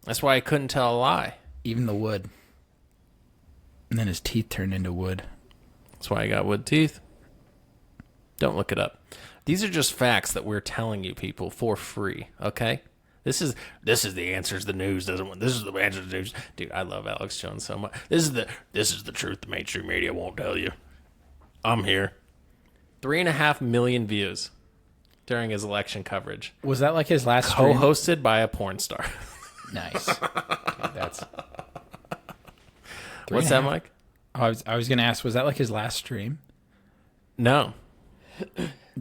That's why he couldn't tell a lie. Even the wood. And then his teeth turned into wood. That's why he got wood teeth. Don't look it up. These are just facts that we're telling you people for free, okay? This is the answers the news doesn't want. This is the answers the news. Dude, I love Alex Jones so much. This is the truth the mainstream media won't tell you. I'm here. 3.5 million views during his election coverage. Was that like his last stream? Co-hosted by a porn star. Nice. Dude, that's... What's that, Mike? I was going to ask, was that like his last stream? No.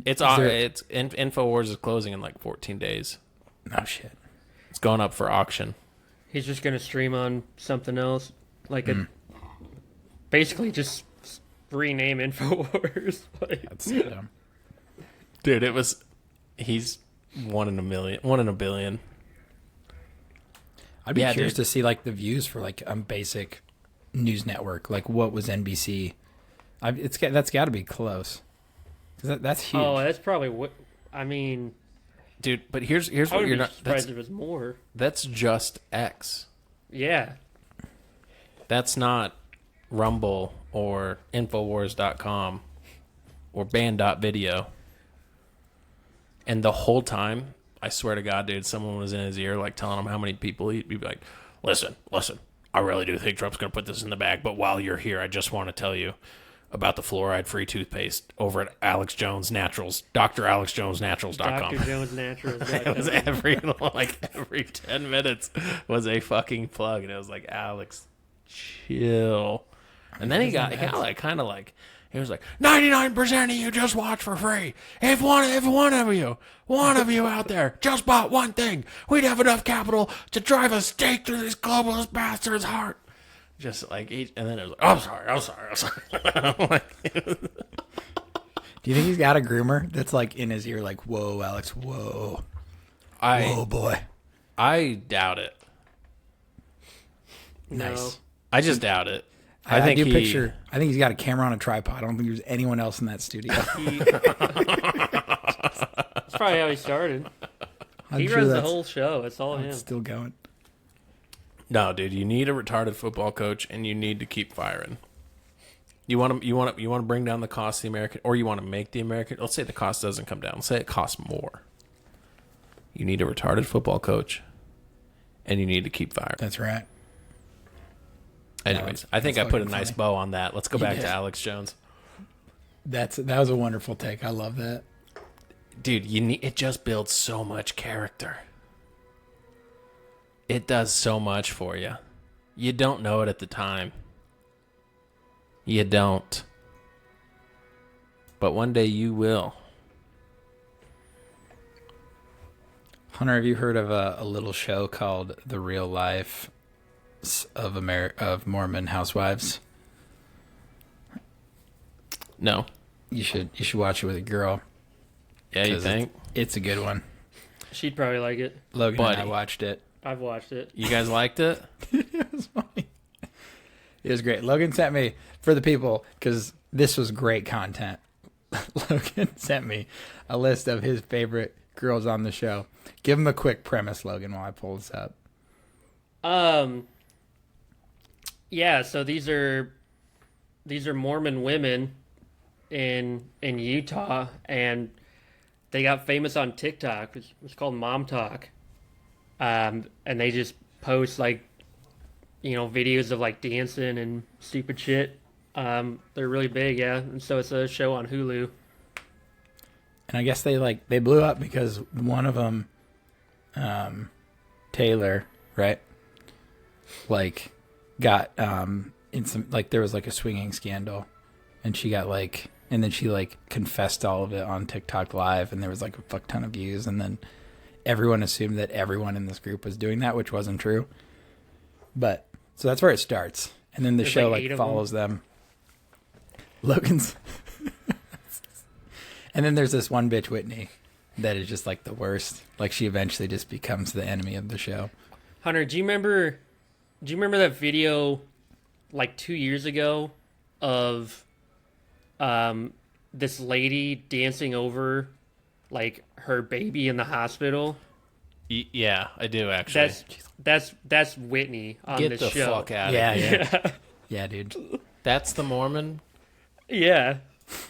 It's there- InfoWars is closing in like 14 days. No shit. It's going up for auction. He's just gonna stream on something else, like a basically just rename Infowars. Like, That's so dumb. Dude, he's 1 in a million, 1 in a billion. I'd be Yeah, curious dude. to see like the views for like a basic news network. Like what was NBC? That's got to be close. 'Cause that's huge. oh, that's probably what. I mean, Dude, but here's I what would you're be not. surprised if it was more. That's just X. Yeah, That's not Rumble or Infowars.com or Band.video. And the whole time, I swear to God, dude, someone was in his ear, like telling him how many people he'd be like, listen, I really do think Trump's going to put this in the bag. But while you're here, I just want to tell you about the fluoride-free toothpaste over at Alex Jones Naturals, dralexjonesnaturals.com. Dr. Jones Naturals. It was every 10 minutes was a fucking plug, and it was like, Alex, chill. And then he got like kind of like, he was like, 99% of you just watch for free. If one of you out there just bought one thing, we'd have enough capital to drive a stake through this globalist bastard's heart. Just like, and then it was like, I'm sorry. I'm like, Do you think he's got a groomer that's like in his ear, like, "Whoa, Alex, whoa, whoa, boy"? I doubt it. Nice. I just doubt it. I think do he, picture. I think he's got a camera on a tripod. I don't think there's anyone else in that studio. That's probably how he started. I'm He sure runs the that's- whole show. It's all him. It's still going. No, dude, you need a retarded football coach, and you need to keep firing. You want to bring down the cost of the American, or you want to make the American. Let's say the cost doesn't come down. Let's say it costs more. You need a retarded football coach, and you need to keep firing. That's right. Anyways, I think I put a nice bow on that. Let's go back to Alex Jones. That was a wonderful take. I love that. Dude, it just builds so much character. It does so much for you. You don't know it at the time. You don't. But one day you will. Hunter, have you heard of a little show called The Real Life of Mormon Housewives? No. You should watch it with a girl. Yeah, you think? It's a good one. She'd probably like it. Logan and I watched it. I've watched it. You guys liked it? It was funny. It was great. Logan sent me, for the people, because this was great content. Logan sent me a list of his favorite girls on the show. Give him a quick premise, Logan, while I pull this up. Yeah, so these are Mormon women in Utah, and they got famous on TikTok. It was called Mom Talk. And they just post videos of dancing and stupid shit. They're really big, yeah. And so it's a show on Hulu. And I guess they blew up because one of them, Taylor, right? Got in some there was a swinging scandal, and she got and then she confessed all of it on TikTok Live, and there was a fuck ton of views, and then everyone assumed that everyone in this group was doing that, which wasn't true. But so that's where it starts, and then the show follows them. Logan's, and then there's this one bitch Whitney that is just the worst. She eventually just becomes the enemy of the show. Hunter, do you remember that video 2 years ago of this lady dancing over her baby in the hospital? Yeah, I do actually. That's Whitney on Get this the show. fuck out of Yeah, here. yeah, yeah, dude. That's the Mormon? Yeah.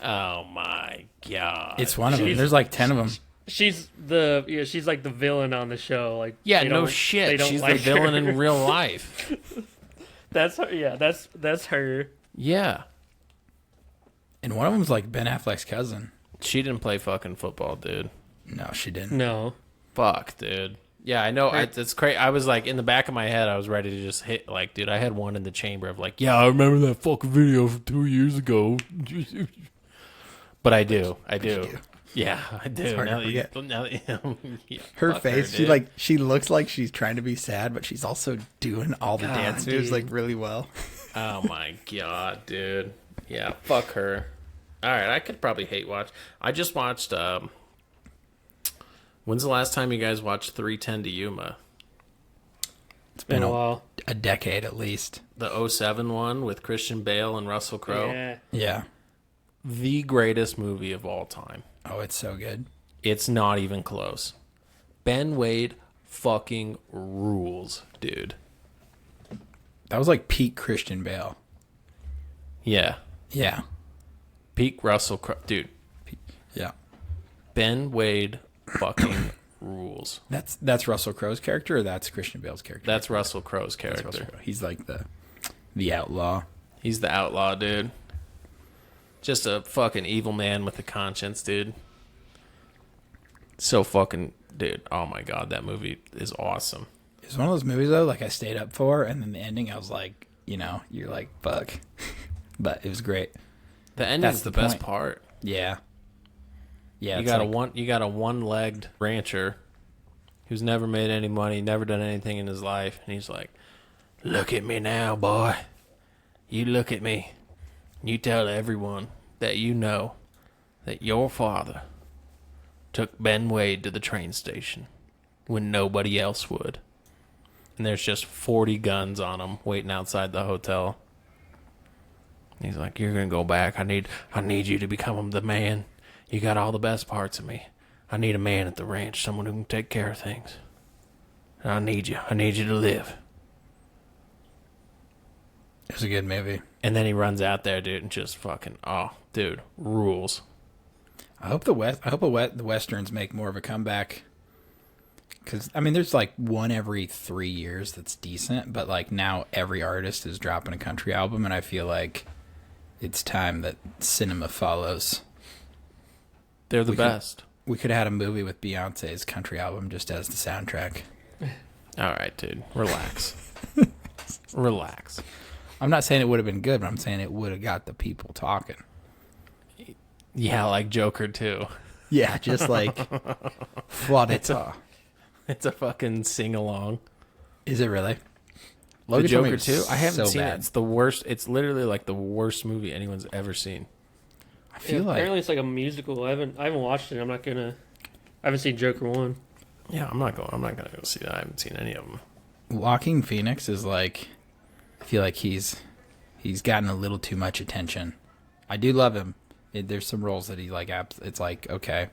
Oh my god. It's one of them. There's 10 of them. She's the villain on the show. Yeah, no shit. She's the villain in real life. That's her. Yeah, that's her. Yeah. And one of them's Ben Affleck's cousin. She didn't play fucking football, dude. No, she didn't. No. Fuck, dude. Yeah, I know. It's crazy. I was in the back of my head, I was ready to just hit, dude, I had one in the chamber of yeah, I remember that fucking video from 2 years ago. But I do. Yeah, I do. Her face, she looks like she's trying to be sad, but she's also doing all the dance moves really well. Oh my god, dude. Yeah, fuck her. All right, I could probably hate watch. I just watched. When's the last time you guys watched 310 to Yuma? It's been a while. A decade at least. The 07 one with Christian Bale and Russell Crowe. Yeah. The greatest movie of all time. Oh, it's so good. It's not even close. Ben Wade fucking rules, dude. That was peak Christian Bale. Yeah. Yeah. Peak Russell Crowe. Dude. Yeah. Ben Wade fucking rules. That's Russell Crowe's character, or that's Christian Bale's character? That's Russell Crowe's character. Russell Crowe. He's the outlaw. He's the outlaw, dude. Just a fucking evil man with a conscience, dude. So fucking, dude. Oh my god, that movie is awesome. It's one of those movies though, I stayed up for, and then the ending, I was you're fuck. But it was great. The ending's the best part. Yeah. Yeah. You got a one-legged rancher who's never made any money, never done anything in his life, and he's like, "Look at me now, boy. You look at me. You tell everyone that you know that your father took Ben Wade to the train station when nobody else would. And there's just 40 guns on him waiting outside the hotel. He's like, you're going to go back. I need you to become the man. You got all the best parts of me. I need a man at the ranch, someone who can take care of things. And I need you. I need you to live." It was a good movie. And then he runs out there, dude, and just fucking, oh, dude, rules. I hope the westerns make more of a comeback. Because, I mean, there's like one every 3 years that's decent, but like now every artist is dropping a country album, and I feel like it's time that cinema follows. They're the best. We could have had a movie with Beyonce's country album just as the soundtrack. All right, dude, relax. Relax. I'm not saying it would have been good, but I'm saying it would have got the people talking. Yeah, like Joker too. Yeah, just like Flaudita. It's a fucking sing-along. Is it really? The Logan told me Joker it was too? I haven't so seen bad. it. It's the worst. It's literally like the worst movie anyone's ever seen. I feel like apparently it's like a musical. I haven't watched it. I haven't seen Joker 1. Yeah, I'm not gonna go see that. I haven't seen any of them. Joaquin Phoenix is like, I feel like he's gotten a little too much attention. I do love him. There's some roles that he like. It's like, okay,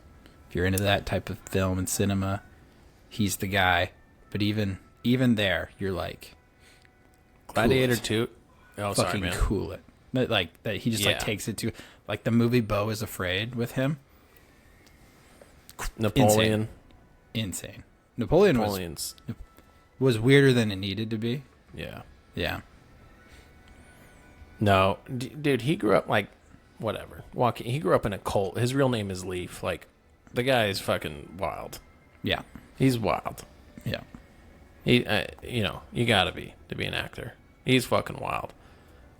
if you're into that type of film and cinema, he's the guy. But even there, you're like, Gladiator cool it. 2. Oh, Fucking sorry, man. cool it. But like that, he just like Yeah. takes it to like the movie Beau is Afraid with him. Napoleon. Insane. Napoleon was weirder than it needed to be. Yeah. Yeah. No, dude, he grew up like, whatever. He grew up in a cult. His real name is Leaf. Like, the guy is fucking wild. Yeah. He's wild. Yeah. He, you gotta be to be an actor. He's fucking wild.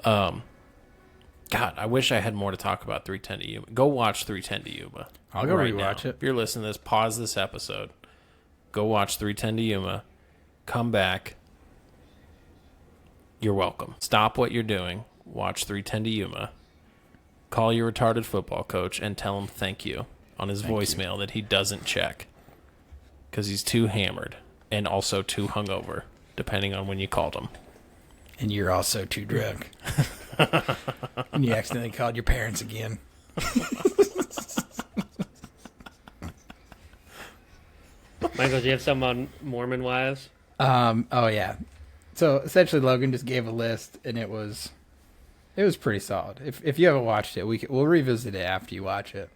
God, I wish I had more to talk about 310 to Yuma. Go watch 310 to Yuma. I'll go rewatch now. it. If you're listening to this, pause this episode. Go watch 310 to Yuma. Come back. You're welcome. Stop what you're doing. Watch 310 to Yuma. Call your retarded football coach and tell him thank you on his voicemail that he doesn't check. Because he's too hammered and also too hungover, depending on when you called him. And you're also too drunk. And you accidentally called your parents again. Michael, do you have some on Mormon wives? Oh yeah. So essentially, Logan just gave a list, and it was pretty solid. If you haven't watched it, we'll revisit it after you watch it.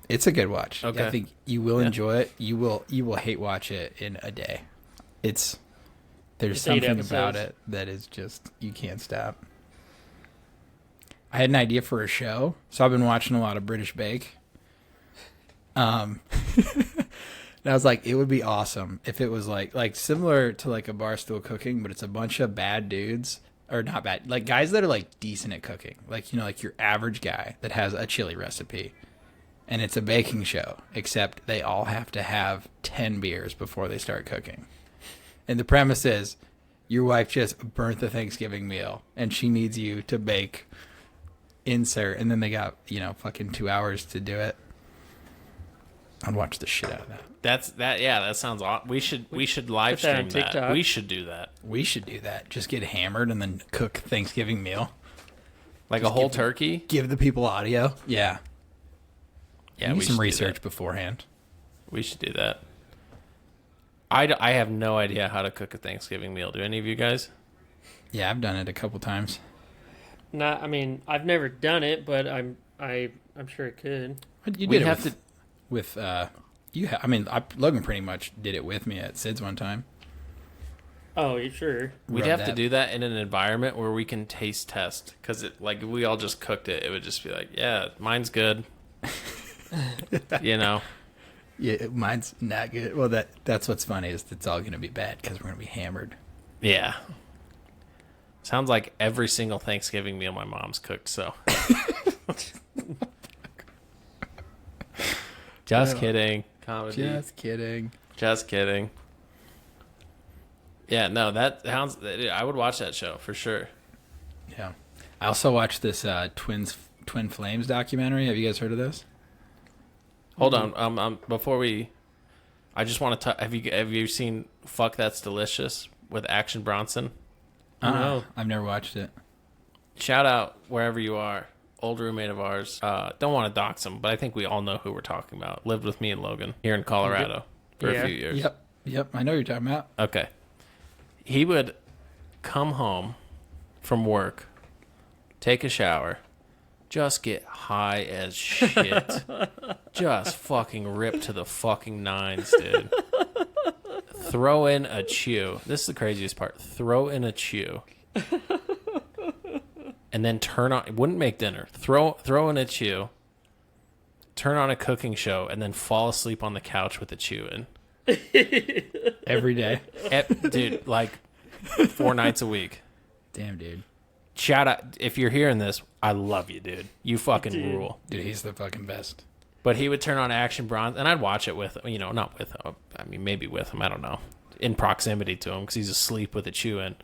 It's a good watch. Okay. I think you will enjoy it. You will hate watch it in a day. There's It's 8 something about episodes. it that is just, you can't stop. I had an idea for a show, so I've been watching a lot of British Bake. And I was like, it would be awesome if it was like similar to like a Barstool Cooking, but it's a bunch of bad dudes, or not bad, like guys that are like decent at cooking, like, you know, like your average guy that has a chili recipe, and it's a baking show, except they all have to have 10 beers before they start cooking. And the premise is your wife just burnt the Thanksgiving meal and she needs you to bake insert, and then they got, fucking 2 hours to do it. I'd watch the shit out of that. That sounds awesome. We should live Put that stream on that. TikTok. We should do that. We should do that. Just get hammered and then cook Thanksgiving meal. Like a whole turkey? Give the people audio. Yeah. Yeah, Do we some should research do that. beforehand. We should do that. I have no idea how to cook a Thanksgiving meal. Do any of you guys? Yeah, I've done it a couple times. I mean, I've never done it, but I'm sure it could. But you We'd did it have with Logan pretty much did it with me at Sid's one time. Oh, you sure? We'd Rub have that. to do that in an environment where we can taste test. Because if we all just cooked it, it would just be like, yeah, mine's good. Yeah, mine's not good. Well, that's what's funny is it's all going to be bad because we're going to be hammered. Yeah. Sounds like every single Thanksgiving meal my mom's cooked, so. Just kidding. Comedy. Just kidding. Just kidding. Yeah, no, that sounds. I would watch that show for sure. Yeah. I also watched this Twin Flames documentary. Have you guys heard of this? Hold on. Before we, I just want to. Have you seen "Fuck That's Delicious" with Action Bronson? No. I've never watched it. Shout out wherever you are. Old roommate of ours. Don't want to dox him, but I think we all know who we're talking about. Lived with me and Logan here in Colorado for a Yeah. few years. Yep. I know what you're talking about. Okay. He would come home from work, take a shower, just get high as shit. Just fucking rip to the fucking nines, dude. Throw in a chew. This is the craziest part. Throw in a chew. And then turn on, wouldn't make dinner. Throw in a chew. Turn on a cooking show and then fall asleep on the couch with a chew in. Every day. Dude, like 4 nights a week. Damn, dude. Shout out, if you're hearing this, I love you, dude. You fucking rule. Dude, he's the fucking best. But he would turn on Action Bronze, and I'd watch it with, you know, not with him. I mean, maybe with him. I don't know. In proximity to him, because he's asleep with a chew in.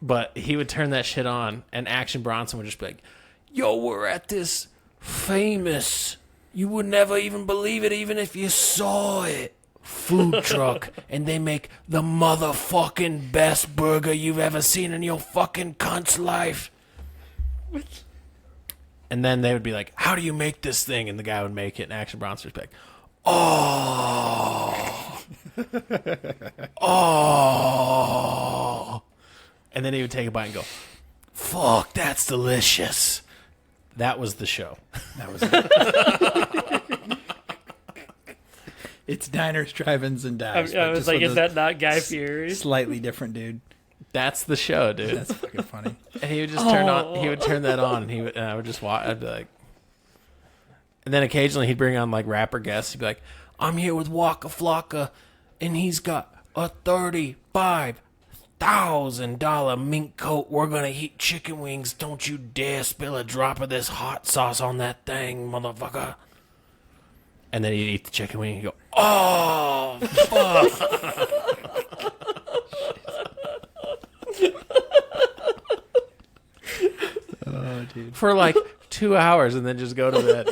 But he would turn that shit on, and Action Bronson would just be like, yo, we're at this famous, you would never even believe it even if you saw it, food truck, and they make the motherfucking best burger you've ever seen in your fucking cunt's life. And then they would be like, how do you make this thing? And the guy would make it, and Action Bronson would be like, oh. And then he would take a bite and go, fuck, that's delicious. That was the show. That was it. It's diners, drive-ins, and dives. I was like, is that not Guy Fieri? Slightly different, dude. That's the show, dude. That's fucking funny. And he would just turn on. He would turn that on, and I would just watch. I'd be like, and then occasionally he'd bring on like rapper guests. He'd be like, I'm here with Waka Flocka, and he's got a $35,000 mink coat. We're gonna eat chicken wings. Don't you dare spill a drop of this hot sauce on that thing, motherfucker. And then he'd eat the chicken wing and go, oh, fuck. Oh, dude. For like 2 hours and then just go to bed.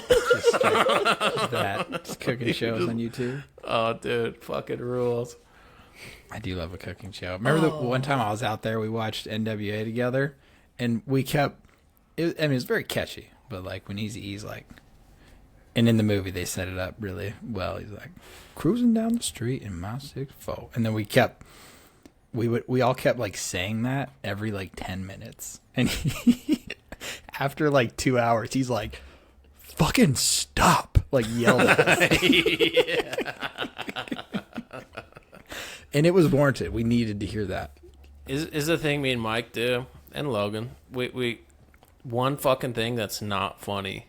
Just cooking shows on YouTube. Oh, dude, fucking rules. I do love a cooking show. Remember the one time I was out there, we watched NWA together, and we kept, it's very catchy, but like when Eazy-E's like, and in the movie they set it up really well. He's like, cruising down the street in my 6'4", and then we all kept like saying that every like 10 minutes, and after like 2 hours, he's like, fucking stop, like yelled at us. And it was warranted. We needed to hear that. Is the thing me and Mike do, and Logan, we one fucking thing that's not funny,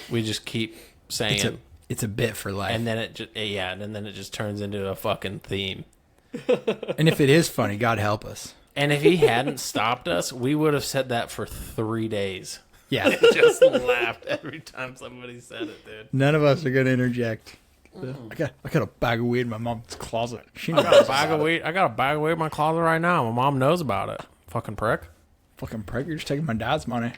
we just keep saying. It's a bit for life. And then it just turns into a fucking theme. And if it is funny, God help us. And if he hadn't stopped us, we would have said that for 3 days. Yeah. Just laughed every time somebody said it, dude. None of us are going to interject. I got a bag of weed in my mom's closet. She I knows got a bag about of it. weed. I got a bag of weed in my closet right now. My mom knows about it. Fucking prick. Fucking prick, you're just taking my dad's money.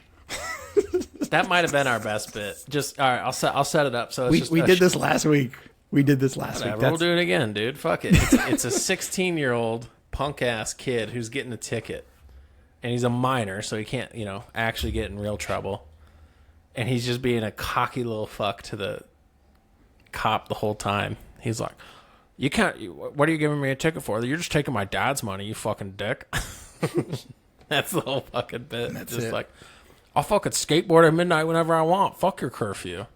That might have been our best bit. Just all right. I'll set it up. So it's We did this last week. We'll do it again, dude. Fuck it. It's a 16-year-old punk ass kid who's getting a ticket, and he's a minor, so he can't, actually get in real trouble. And he's just being a cocky little fuck to the cop the whole time. He's like, "You can't. What are you giving me a ticket for? You're just taking my dad's money, you fucking dick." That's the whole fucking bit. That's just it. like, I'll fucking skateboard at midnight whenever I want. Fuck your curfew.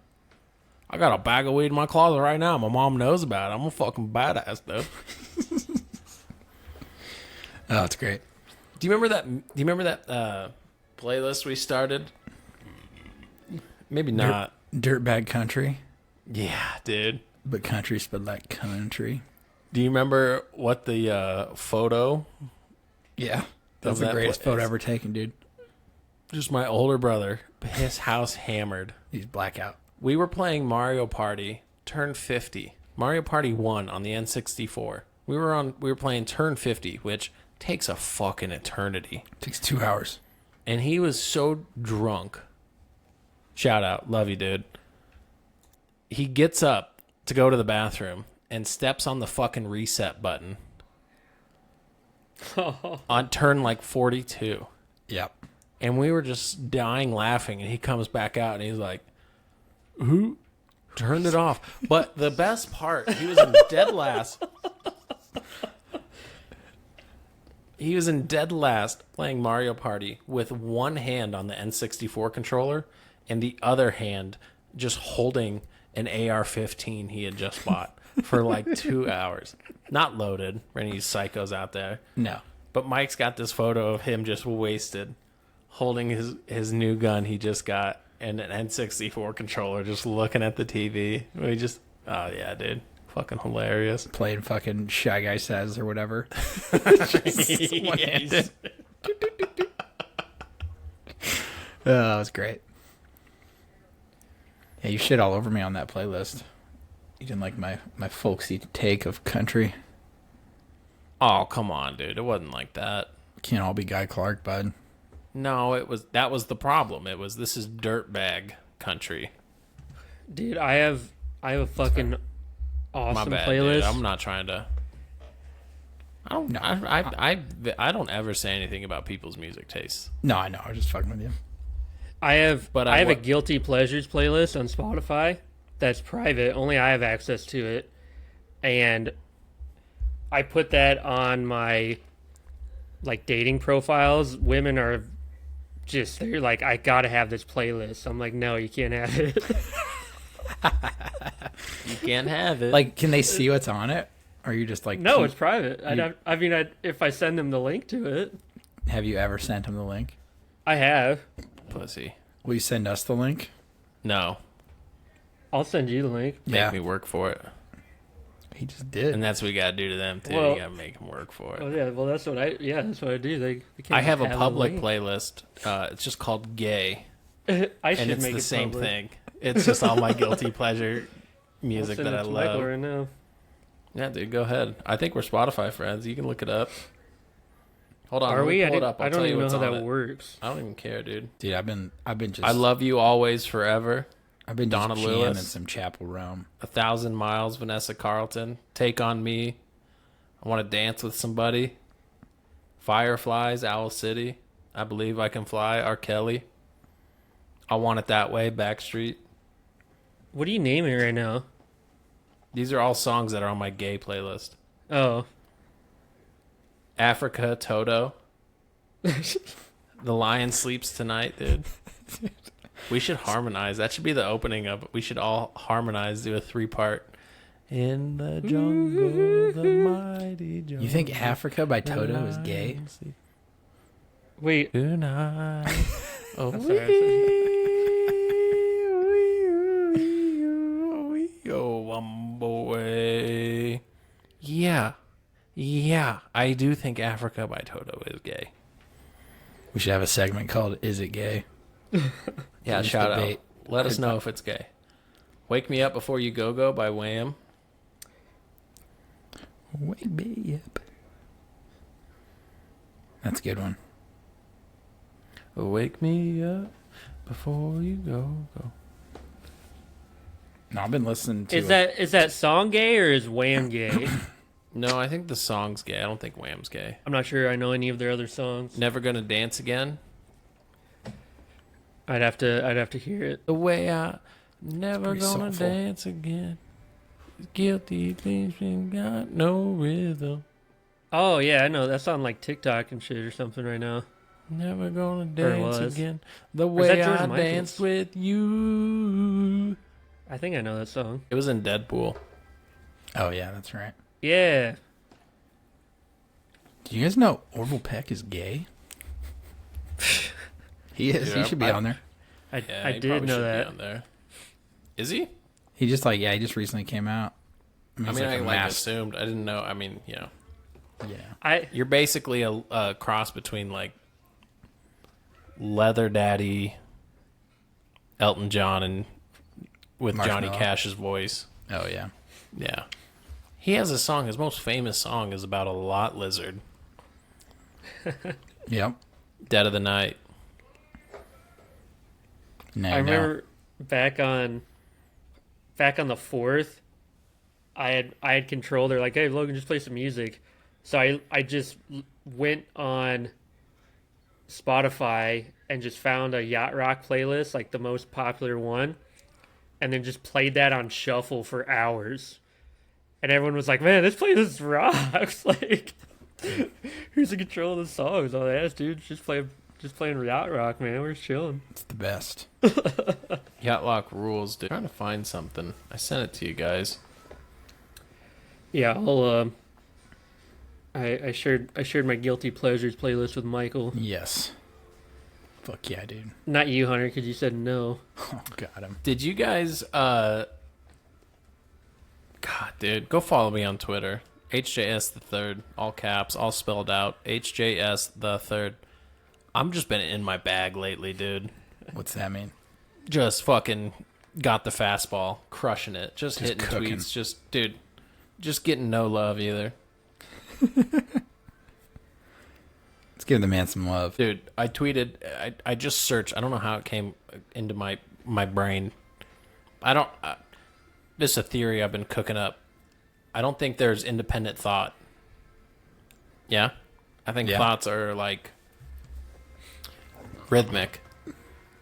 I got a bag of weed in my closet right now. My mom knows about it. I'm a fucking badass, dude. Oh, it's great. Do you remember that playlist we started? Maybe not. Dirtbag country. Yeah, dude. But country spelled like country. Do you remember what the photo? Yeah. That's Of the that greatest place. photo ever taken, dude. Just my older brother. His house hammered. He's blackout. We were playing Mario Party, turn 50. Mario Party 1 on the N64. We were playing turn 50, which takes a fucking eternity. Takes 2 hours. And he was so drunk. Shout out. Love you, dude. He gets up to go to the bathroom and steps on the fucking reset button on turn like 42. Yep. And we were just dying laughing, and he comes back out and he's like, who turned it off? But the best part, he was in dead last. He was in dead last playing Mario Party with one hand on the N64 controller and the other hand just holding an AR-15 he had just bought for like 2 hours. Not loaded for any psychos out there. No. But Mike's got this photo of him just wasted holding his new gun he just got and an N64 controller just looking at the TV. We just, oh yeah, dude. Fucking hilarious. Playing fucking Shy Guy Says or whatever. Yes. That was great. Yeah, you shit all over me on that playlist. You didn't like my folksy take of country. Oh, come on, dude. It wasn't like that. Can't all be Guy Clark, bud. No, that was the problem. This is dirtbag country. Dude, I have a fucking awesome My bad, playlist. dude. I'm not trying to. I don't ever say anything about people's music tastes. No, I know. I was just fucking with you. I have a guilty pleasures playlist on Spotify that's private. Only I have access to it, and I put that on my like dating profiles. Women are they're like, I gotta have this playlist. I'm like, no, you can't have it. You can't have it. Like, can they see what's on it? Or are you just like... No, it's private. If I send them the link to it. Have you ever sent them the link? I have. Pussy. Will you send us the link? No. I'll send you the link. Make me work for it. He just did. And that's what you gotta do to them too. Well, You gotta make them work for it. Oh yeah, well that's what I do. They can't I have a public link. playlist. It's just called Gay. I should And it's make the it same public. thing. It's just all my guilty pleasure music I'll send that it I to Michael love. right now. Yeah, dude, go ahead. I think we're Spotify friends. You can look it up. Hold on, Are let me we? pull it up. I'll I don't tell you even know what's how on that it. works. I don't even care, dude. Dude, I've been just... I love you always, forever. I've been Donna just jamming Lewis. some Chapel Rome. 1,000 Miles, Vanessa Carlton. Take on Me. I want to dance with somebody. Fireflies, Owl City. I Believe I Can Fly, R. Kelly. I Want It That Way, Backstreet. What are you naming right now? These are all songs that are on my gay playlist. Oh. Africa, Toto. The Lion Sleeps Tonight, dude. We should harmonize. That should be the opening of it. We should all harmonize, do a 3-part. In the jungle, the mighty jungle. You think Africa by Toto is gay? Wait. Tonight. Oh, I'm sorry. boy. Yeah. I do think Africa by Toto is gay. We should have a segment called "Is It Gay?" Yeah, Just shout debate. out. Let us know if it's gay. Wake Me Up Before You Go by Wham. Wake me up. That's a good one. Wake me up before you go. No, I've been listening to... Is that song gay or is Wham gay? No, I think the song's gay. I don't think Wham's gay. I'm not sure I know any of their other songs. Never Gonna Dance Again. I'd have to hear it. The way I never Pretty gonna soulful. dance again. Guilty thinking got no rhythm. Oh yeah, I know that's on like TikTok and shit or something right now. Never gonna Or dance was. again. The Or is that way George I Michael's? danced with you. I think I know that song. It was in Deadpool. Oh, yeah, that's right. Yeah. Do you guys know Orville Peck is gay? He is. Yeah, He should be on there. I He did probably know should be that. on there. Is he? He just he just recently came out. I he's mean, I a like mass- assumed. I didn't know. I mean, Yeah. you're basically a cross between like Leather Daddy, Elton John, and with Johnny Marshmello. Cash's voice. Oh, yeah. Yeah. He has a song. His most famous song is about a lot lizard. Yep. Dead of the Night. No, I remember back on the 4th, I had control. They're like, "Hey, Logan, just play some music." So I just went on Spotify and just found a yacht rock playlist, like the most popular one, and then just played that on shuffle for hours. And everyone was like, "Man, this playlist rocks!" Like, Who's in control of the songs? Oh, yes, dude. Just playing yacht rock, man. We're just chilling. It's the best. Yacht Rock rules, dude. I'm trying to find something. I sent it to you guys. Yeah, I'll I shared my guilty pleasures playlist with Michael. Yes. Fuck yeah, dude. Not you, Hunter, because you said no. Oh, got him. Did you guys God, dude, go follow me on Twitter. HJS the third, all caps, all spelled out. HJS the third. I'm just been in my bag lately, dude. What's that mean? Just fucking got the fastball, crushing it, just hitting cooking. tweets, just getting no love either. Let's give the man some love. Dude, I tweeted, I just searched, I don't know how it came into my brain. This is a theory I've been cooking up. I don't think there's independent thought. Yeah? I think thoughts are like rhythmic,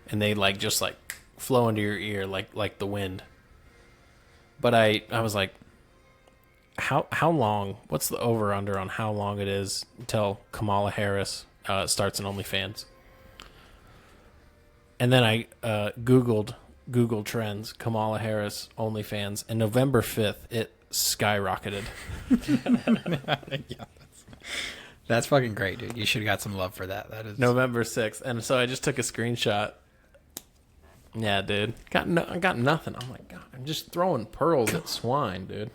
and they like just like flow into your ear like the wind. But I was like, how long, what's the over under on how long it is until Kamala Harris starts an OnlyFans? And then I googled Google Trends Kamala Harris OnlyFans, and November 5th it skyrocketed. Yeah, that's fucking great, dude. You should have got some love for that. That is November 6th. And so I just took a screenshot. Yeah, dude. I got nothing. I'm like, God, I'm just throwing pearls at swine, dude.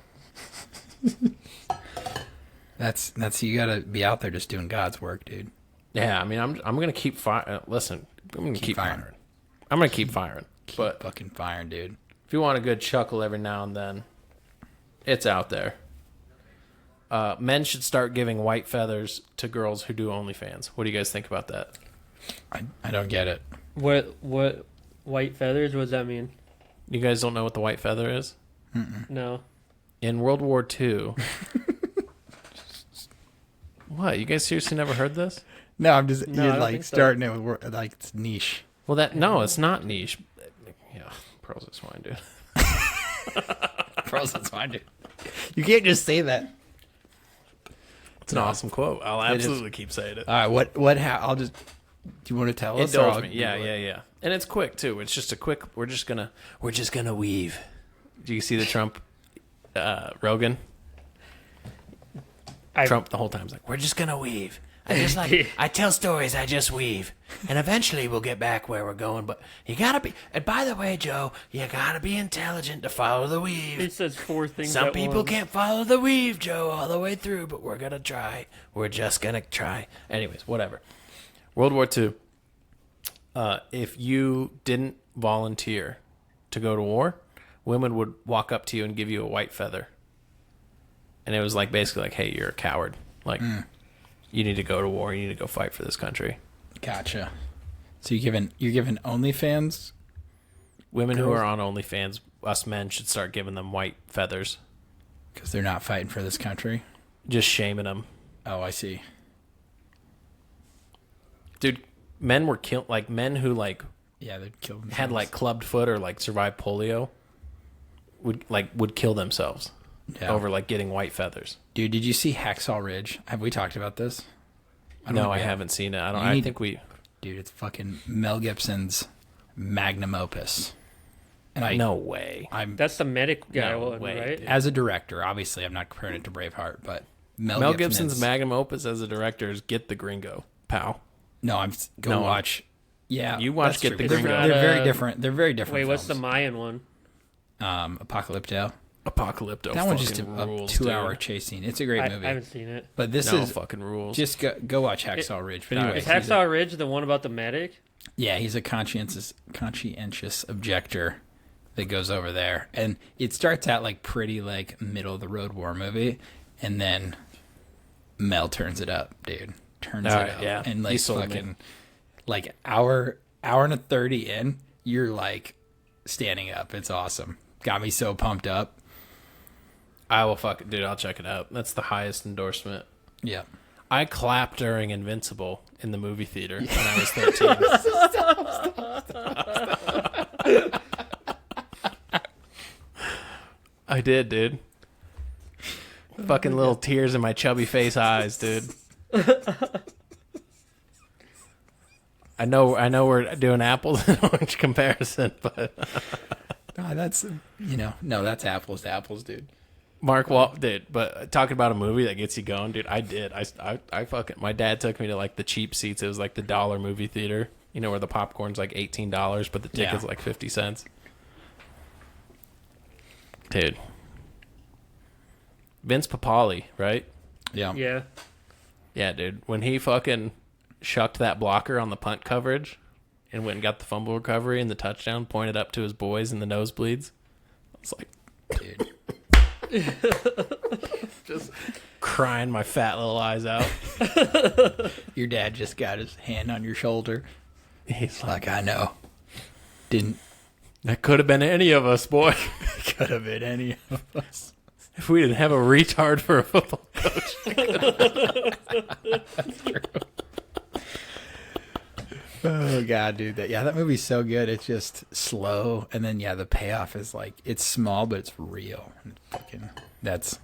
That's you gotta be out there just doing God's work, dude. Yeah, I mean, I'm gonna keep firing. Listen, I'm gonna keep firing. I'm gonna keep firing. But Fucking firing, dude. if you want a good chuckle every now and then, it's out there. Men should start giving white feathers to girls who do OnlyFans. What do you guys think about that? I don't get it. What white feathers? What does that mean? You guys don't know what the white feather is? No. In World War II. What? You guys seriously never heard this? No, I'm just No, I you're don't like think so. starting it with like it's niche. Well, no, it's not niche. Yeah, pearls at swine, dude. Pearls, that's fine, dude. You can't just say that. It's an awesome quote. I'll absolutely keep saying it. All right, I'll just. Do you want to tell us? Indulge me. Yeah. And it's quick too. It's just a quick. We're just gonna weave. Do you see the Trump, Rogan? Trump the whole time is like, we're just gonna weave. I tell stories, I just weave. And eventually we'll get back where we're going. But you gotta be, and by the way, Joe, you gotta be intelligent to follow the weave. He says 4 things. Some at people once. can't follow the weave, Joe, all the way through, but we're gonna try. We're just gonna try. Anyways, whatever. World War II. If you didn't volunteer to go to war, women would walk up to you and give you a white feather. And it was like basically like, hey, you're a coward. Like, you need to go to war. You need to go fight for this country. Gotcha. So you're giving OnlyFans? Women who are on OnlyFans, us men should start giving them white feathers. Because they're not fighting for this country? Just shaming them. Oh, I see. Dude, men were killed, like men who like Yeah, they'd kill themselves. had like clubbed foot or like survived polio would kill themselves over like getting white feathers. Dude, did you see Hacksaw Ridge? Have we talked about this? No, I haven't seen it. I think we. Dude, it's fucking Mel Gibson's magnum opus. And No way. That's the medic guy No one, way, right? dude. as a director, obviously, I'm not comparing it to Braveheart, but Mel Gibson's magnum opus as a director is Get the Gringo, pal. No, go No. watch. Yeah, You watch that's Get true. the They're, Gringo. they're very different. They're very different. Wait, what's the films. Mayan one? Apocalypto? Apocalypto. That one's just a rules, 2-hour dude. chase scene. It's a great I movie. haven't seen it. But this No is fucking rules. just go watch Hacksaw Ridge. But anyway, Is Hacksaw Ridge the one about the medic? yeah, he's a conscientious objector that goes over there, and it starts out like pretty like middle of the road war movie, and then Mel turns it up, dude. Turns it up, yeah. and You like sold me. fucking like hour and a 30 in, you're like standing up. It's awesome. Got me so pumped up. I will fuck it, dude. I'll check it out. That's the highest endorsement. Yeah. I clapped during Invincible in the movie theater when I was 13. I did, dude. Fucking little tears in my chubby face eyes, dude. I know we're doing apples and orange comparison, but No, that's that's apples to apples, dude. Mark Wall, dude. But talking about a movie that gets you going, dude. I did. I fucking. My dad took me to like the cheap seats. It was like the dollar movie theater. You know where the popcorn's like $18, but the ticket's like 50 cents. Dude, Vince Papale, right? Yeah. Yeah. Yeah, dude. When he fucking shucked that blocker on the punt coverage and went and got the fumble recovery and the touchdown, pointed up to his boys in the nosebleeds, I was like, Dude. just crying my fat little eyes out. Your dad just got his hand on your shoulder. He's Like, I know. Didn't. that could have been any of us, boy. Could have been any of us. If we didn't have a retard for a football coach. Oh god, dude, that movie's so good. It's just slow, and then the payoff is like it's small, but it's real. And that's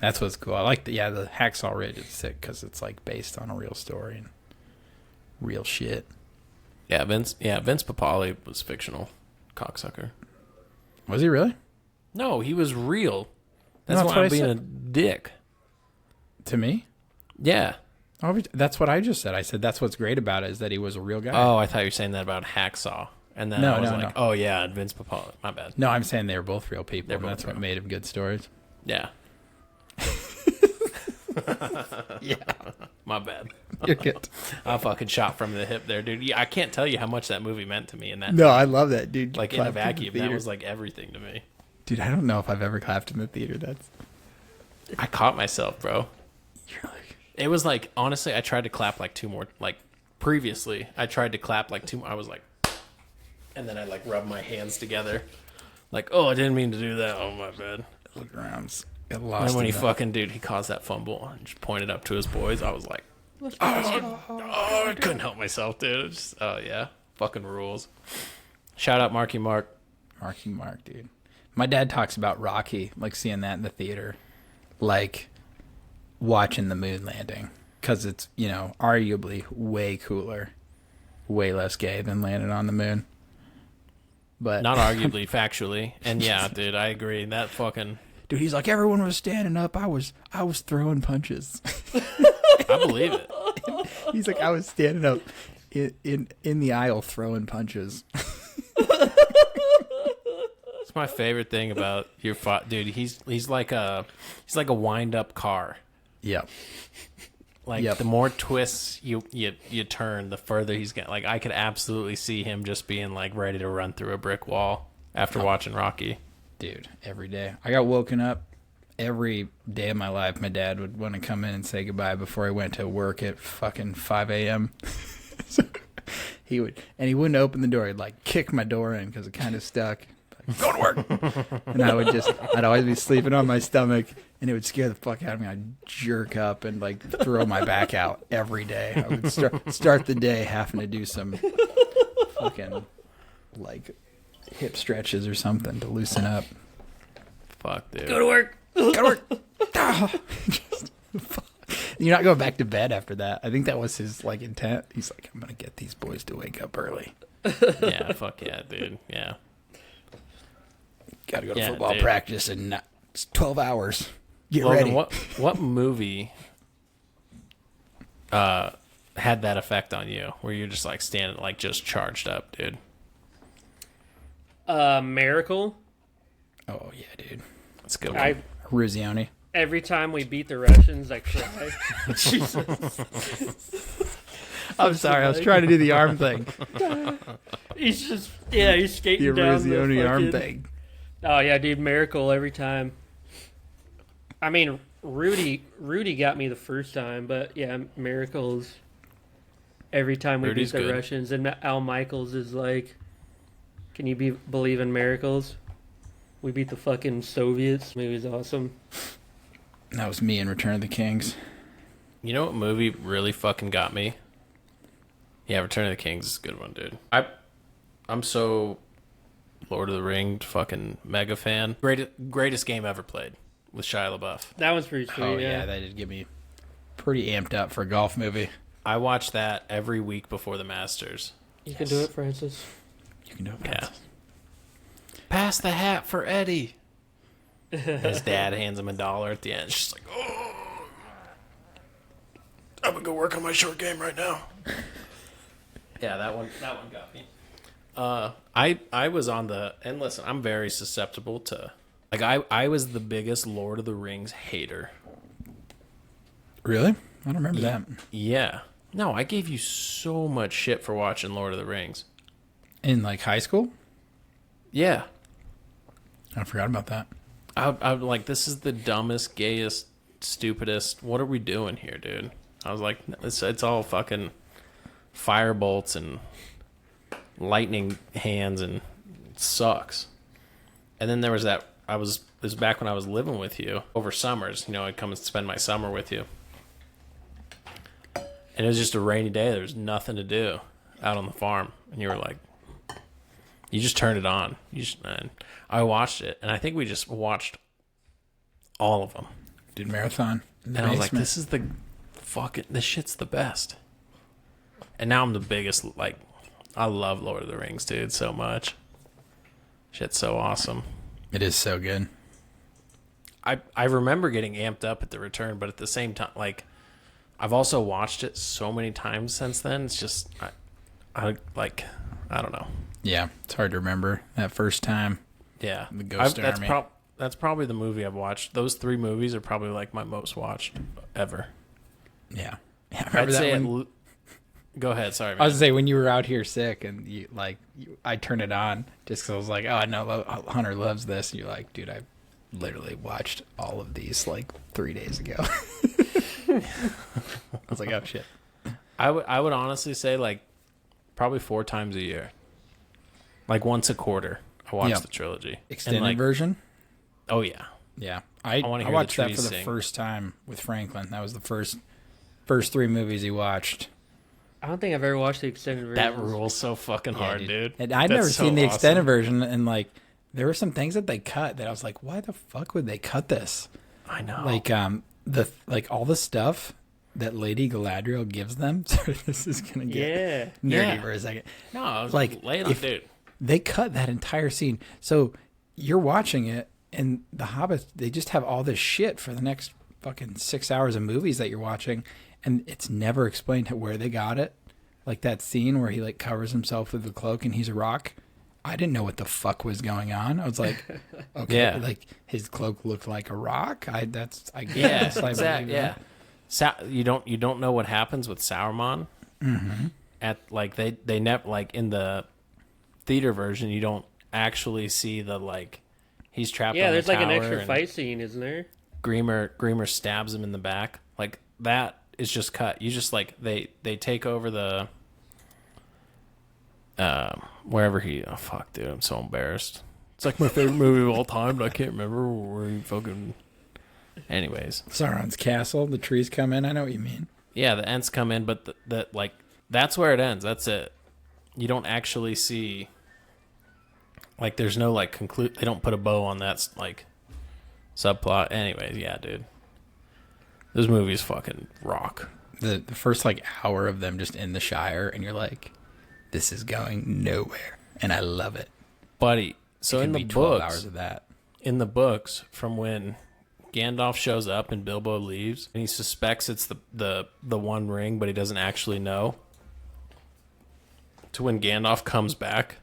what's cool. I like the Hacksaw Ridge is sick because it's like based on a real story and real shit. Yeah, Vince Papale was fictional. Cocksucker. Was he really? No, he was real. No, That's that's why what I'm I being a said. dick. To me? Yeah. That's what I just said. I said that's what's great about it is that he was a real guy. Oh, I thought you were saying that about Hacksaw. And then I was like, oh, yeah, and Vince Papale. My bad. No, I'm saying they were both real people, They're and both that's what real. made him good stories. Yeah. Yeah. My bad. You're good. I fucking shot from the hip there, dude. Yeah, I can't tell you how much that movie meant to me in that. No, I love that, dude. Like in a Clapped vacuum. the That theater. was like everything to me. Dude, I don't know if I've ever clapped in the theater. That's I caught myself, bro. you're like, It was like, honestly, I tried to clap like two more. Like previously, I tried to clap like two more. I was like, and then I like rubbed my hands together. Like, oh, I didn't mean to do that. Oh, my bad. look around. Got And lost. when he in the- fucking, dude, he caused that fumble and just pointed up to his boys. I was like, I couldn't help myself, dude. It just, oh, yeah. Fucking rules. Shout out Marky Mark. Marky Mark, dude. My dad talks about Rocky, like seeing that in the theater, like watching the moon landing, because it's arguably way cooler, way less gay than landing on the moon. But Not arguably, factually. And yeah, dude, I agree. That fucking, dude, he's like everyone was standing up. I was throwing punches. I believe it. He's like I was standing up in the aisle throwing punches. It's my favorite thing about your dude. He's like a wind up car. Yep. Like Yep. the more twists you turn, the further he's getting. Like I could absolutely see him just being like ready to run through a brick wall after watching Rocky. Dude, every day. I got woken up every day of my life. My dad would want to come in and say goodbye before I went to work at fucking 5 a.m. So he wouldn't open the door. He'd like kick my door in because it kind of stuck. Like, go to work. And I'd always be sleeping on my stomach, and it would scare the fuck out of me. I'd jerk up and like throw my back out every day. I would start the day having to do some fucking like hip stretches or something to loosen up. Fuck, dude. Go to work. Go to work. You're not going back to bed after that. I think that was his like intent. He's like, I'm gonna get these boys to wake up early. Yeah, fuck yeah, dude. Yeah. Got to go to Yeah, football dude. practice in 12 hours. Get Logan, ready. what movie had that effect on you where you're just like standing like just charged up, dude? Miracle. Oh yeah, dude. That's a good one. I Ruzioni. every time we beat the Russians, I cry. Jesus. I'm sorry, I was trying to do the arm thing. He's just he's skating The down Ruzioni the arm fucking- thing. Oh yeah, dude, Miracle every time. I mean, Rudy got me the first time, but yeah, Miracles every time we Rudy's beat the good. Russians, and Al Michaels is like, "Can you believe in miracles? We beat the fucking Soviets." Movie's awesome. That was me in Return of the Kings. You know what movie really fucking got me? Yeah, Return of the Kings is a good one, dude. I'm so Lord of the Rings fucking mega fan. Greatest game ever played with Shia LaBeouf. That one's pretty sweet. Oh, yeah. yeah, that did get me pretty amped up for a golf movie. I watch that every week before the Masters. You can do it, Francis. You can do it. Yeah. Pass the hat for Eddie. His dad hands him $1 at the end. She's like, oh, I'm gonna go work on my short game right now. Yeah, that one got me. I was on the, and listen, I'm very susceptible to, like, I was the biggest Lord of the Rings hater. Really? I don't remember that. Yeah. No, I gave you so much shit for watching Lord of the Rings. In like high school? Yeah. I forgot about that. I'm like, this is the dumbest, gayest, stupidest. What are we doing here, dude? I was like, it's all fucking fire bolts and lightning hands, and it sucks. And then there was that. It was back when I was living with you over summers. You know, I'd come and spend my summer with you, and it was just a rainy day. There was nothing to do out on the farm, and you were like, you just turned it on. And I watched it, and I think we just watched all of them. Did marathon. And I was like, this is this shit's the best. And now I'm the biggest, like, I love Lord of the Rings, dude, so much. Shit's so awesome. It is so good. I remember getting amped up at the return, but at the same time, like, I've also watched it so many times since then. It's just, I don't know. Yeah, it's hard to remember that first time. Yeah. The Ghost Army. That's probably the movie I've watched. Those 3 movies are probably like my most watched ever. Yeah. I remember I'd say that one. Go ahead, sorry, man. I was gonna say, when you were out here sick and I turned it on just because I was like, oh, I know Hunter loves this. And you're like, dude, I literally watched all of these like 3 days ago. I was like, oh shit. I would honestly say like probably 4 times a year, like once a quarter. I watch the trilogy Extended version. Oh yeah, Yeah, I wanna hear watched the that for trees the sing. first time with Franklin. That was the first 3 movies he watched. I don't think I've ever watched the extended version. that rules so fucking hard, dude. And I'd That's never so seen the extended awesome. version, and like there were some things that they cut that I was like, why the fuck would they cut this? I know. Like all the stuff that Lady Galadriel gives them. Sorry, this is gonna get nerdy for a second. No, I was like, lay it on, dude. They cut that entire scene. So you're watching it, and the Hobbits, they just have all this shit for the next fucking 6 hours of movies that you're watching, and it's never explained where they got it. Like that scene where he like covers himself with the cloak and he's a rock. I didn't know what the fuck was going on. I was like, okay, Yeah. like his cloak looked like a rock. I guess. Yeah, I exactly. believe Yeah. You don't know what happens with Sauron. Mm-hmm. At like they never, like in the theater version, you don't actually see the, like, he's trapped. Yeah, on there's the like an tower extra and fight scene, isn't there? Grimmer stabs him in the back. Like that is just cut. You just like they take over the wherever he. Oh fuck, dude, I'm so embarrassed. It's like my favorite movie of all time, but I can't remember where he fucking. Anyways, Sauron's castle. The trees come in. I know what you mean. yeah, the Ents come in, but the like that's where it ends. That's it. You don't actually see. Like, there's no like conclude. They don't put a bow on that like subplot. Anyways, yeah, dude, those movies fucking rock. The first like hour of them just in the Shire, and you're like, this is going nowhere, and I love it. Buddy, so in the 12 books, hours of that. in the books, from when Gandalf shows up and Bilbo leaves, and he suspects it's the One Ring, but he doesn't actually know, to when Gandalf comes back,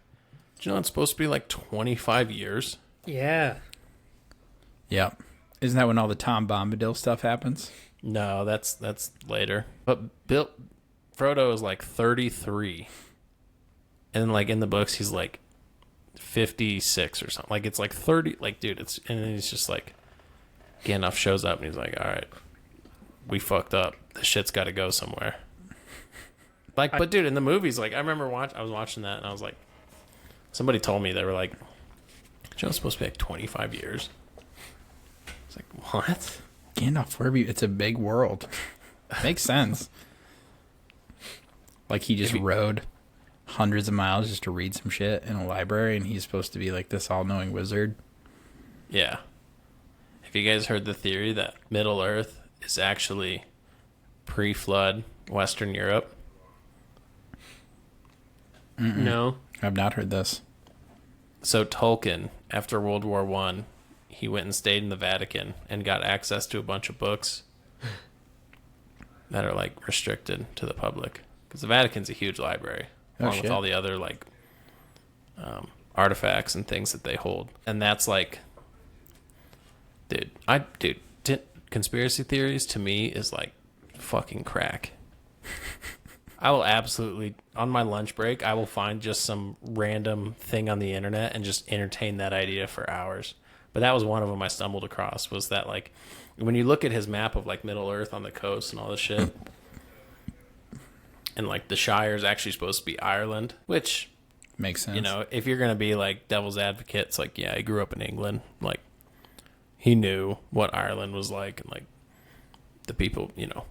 do you know it's supposed to be like 25 years? Yeah. Yep. Isn't that when all the Tom Bombadil stuff happens? No, that's later. But Frodo is like 33, and then like in the books he's like 56 or something. Like it's like 30. Like, dude, and then he's just like, Gandalf shows up and he's like, all right, we fucked up. This shit's got to go somewhere. Like, but dude, in the movies, like I remember I was watching that and I was like, somebody told me, they were like, you know, it's supposed to be like 25 years. It's like, what? Gandalf, it's a big world. Makes sense. Like he just rode hundreds of miles just to read some shit in a library, and he's supposed to be like this all-knowing wizard. Yeah. Have you guys heard the theory that Middle Earth is actually pre-flood Western Europe? No. I've not heard this. So Tolkien, after World War I, he went and stayed in the Vatican and got access to a bunch of books that are like restricted to the public. Because the Vatican's a huge library, along with all the other like artifacts and things that they hold. And that's like, conspiracy theories to me is like fucking crack. I will absolutely, on my lunch break, I will find just some random thing on the internet and just entertain that idea for hours. But that was one of them I stumbled across, was that like, when you look at his map of like Middle Earth on the coast and all this shit, and like the Shire is actually supposed to be Ireland, which makes sense. You know, if you're going to be like devil's advocate, it's like, yeah, he grew up in England. Like, he knew what Ireland was like and like the people, you know.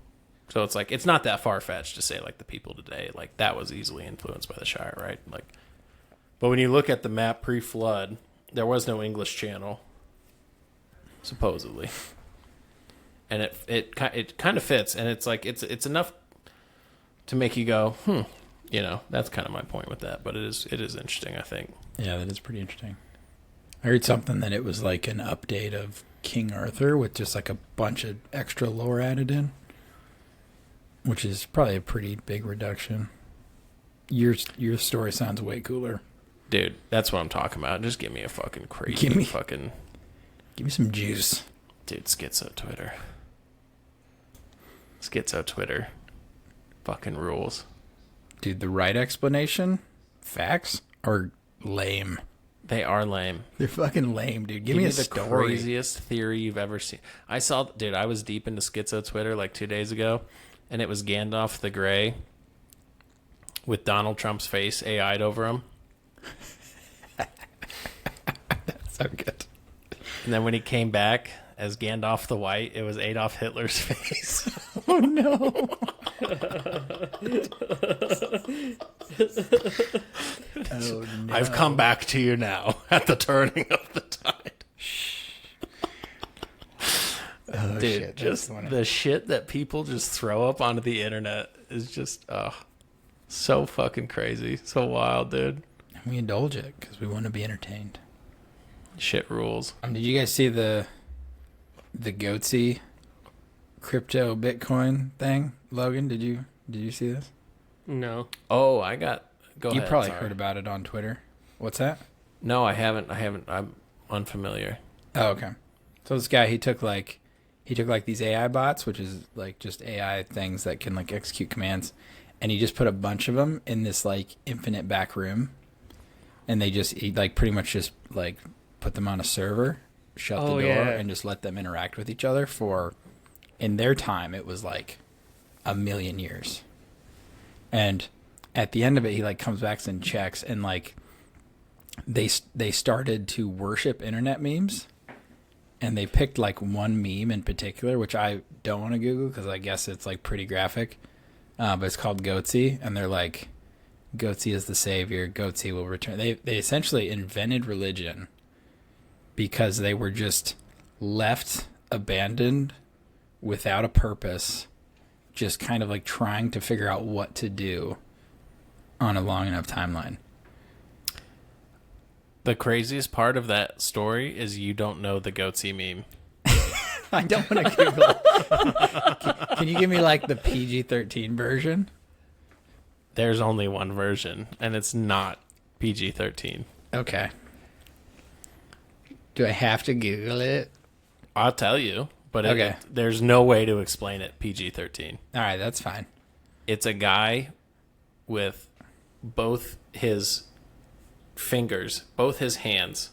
So it's like, it's not that far-fetched to say like the people today, like that was easily influenced by the Shire, right? Like, but when you look at the map pre-flood, there was no English Channel, supposedly, and it kind of fits, and it's like it's enough to make you go, you know. That's kind of my point with that, but it is interesting, I think. Yeah, that is pretty interesting. I heard something that it was like an update of King Arthur with just like a bunch of extra lore added in, which is probably a pretty big reduction. Your story sounds way cooler. Dude, that's what I'm talking about. Just give me a fucking crazy Give me some juice. Dude, Schizo Twitter. Schizo Twitter. Fucking rules. Dude, the right explanation, facts, are lame. They are lame. They're fucking lame, dude. Give me a the story. Craziest theory you've ever seen. I was deep into Schizo Twitter like 2 days ago, and it was Gandalf the Grey with Donald Trump's face AI'd over him. That's so good. And then when he came back as Gandalf the White, it was Adolf Hitler's face. Oh, no. Oh, no. I've come back to you now at the turning of the tide. Oh, Dude, shit, just the shit that people just throw up onto the internet is just so fucking crazy. So wild, dude. We indulge it because we want to be entertained. Shit rules. Did you guys see the Goatsy crypto Bitcoin thing? Logan, did you see this? No. Oh, go You ahead. probably Sorry. heard about it on Twitter. What's that? No, I haven't. I'm unfamiliar. Oh, okay. So this guy, he took like these AI bots, which is like just AI things that can like execute commands, and he just put a bunch of them in this like infinite back room, and he like pretty much just like put them on a server, shut the door, and just let them interact with each other for, in their time, it was like 1,000,000 years. And at the end of it, he like comes back and checks, and like they started to worship internet memes, and they picked like one meme in particular, which I don't want to Google because I guess it's like pretty graphic, but it's called Goatsy, and they're like, Goatsy is the savior, Goatsy will return. They essentially invented religion because they were just left abandoned without a purpose, just kind of like trying to figure out what to do on a long enough timeline. The craziest part of that story is you don't know the Goatsy meme. I don't want to Google it. Can you give me like the PG-13 version? There's only one version, and it's not PG-13. Okay. Do I have to Google it? I'll tell you, but Okay. There's no way to explain it PG-13. All right, that's fine. It's a guy with both his fingers, both his hands,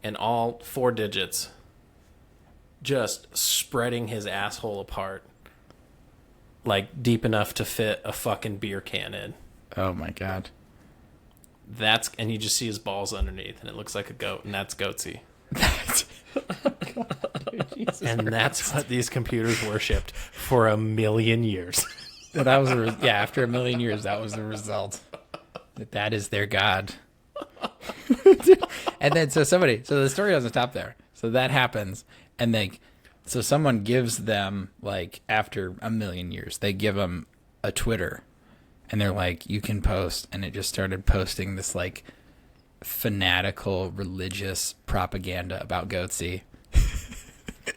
and all 4 digits just spreading his asshole apart like deep enough to fit a fucking beer can in. Oh my god. And you just see his balls underneath, and it looks like a goat, and that's Goatsy. And that's what these computers worshipped for 1,000,000 years. That was after 1,000,000 years, that was the result. That is their god. And then so the story doesn't stop there. So that happens, And so someone gives them, like, after a million years, they give them a Twitter, and they're like, you can post, and it just started posting this, like, fanatical religious propaganda about Goatsy.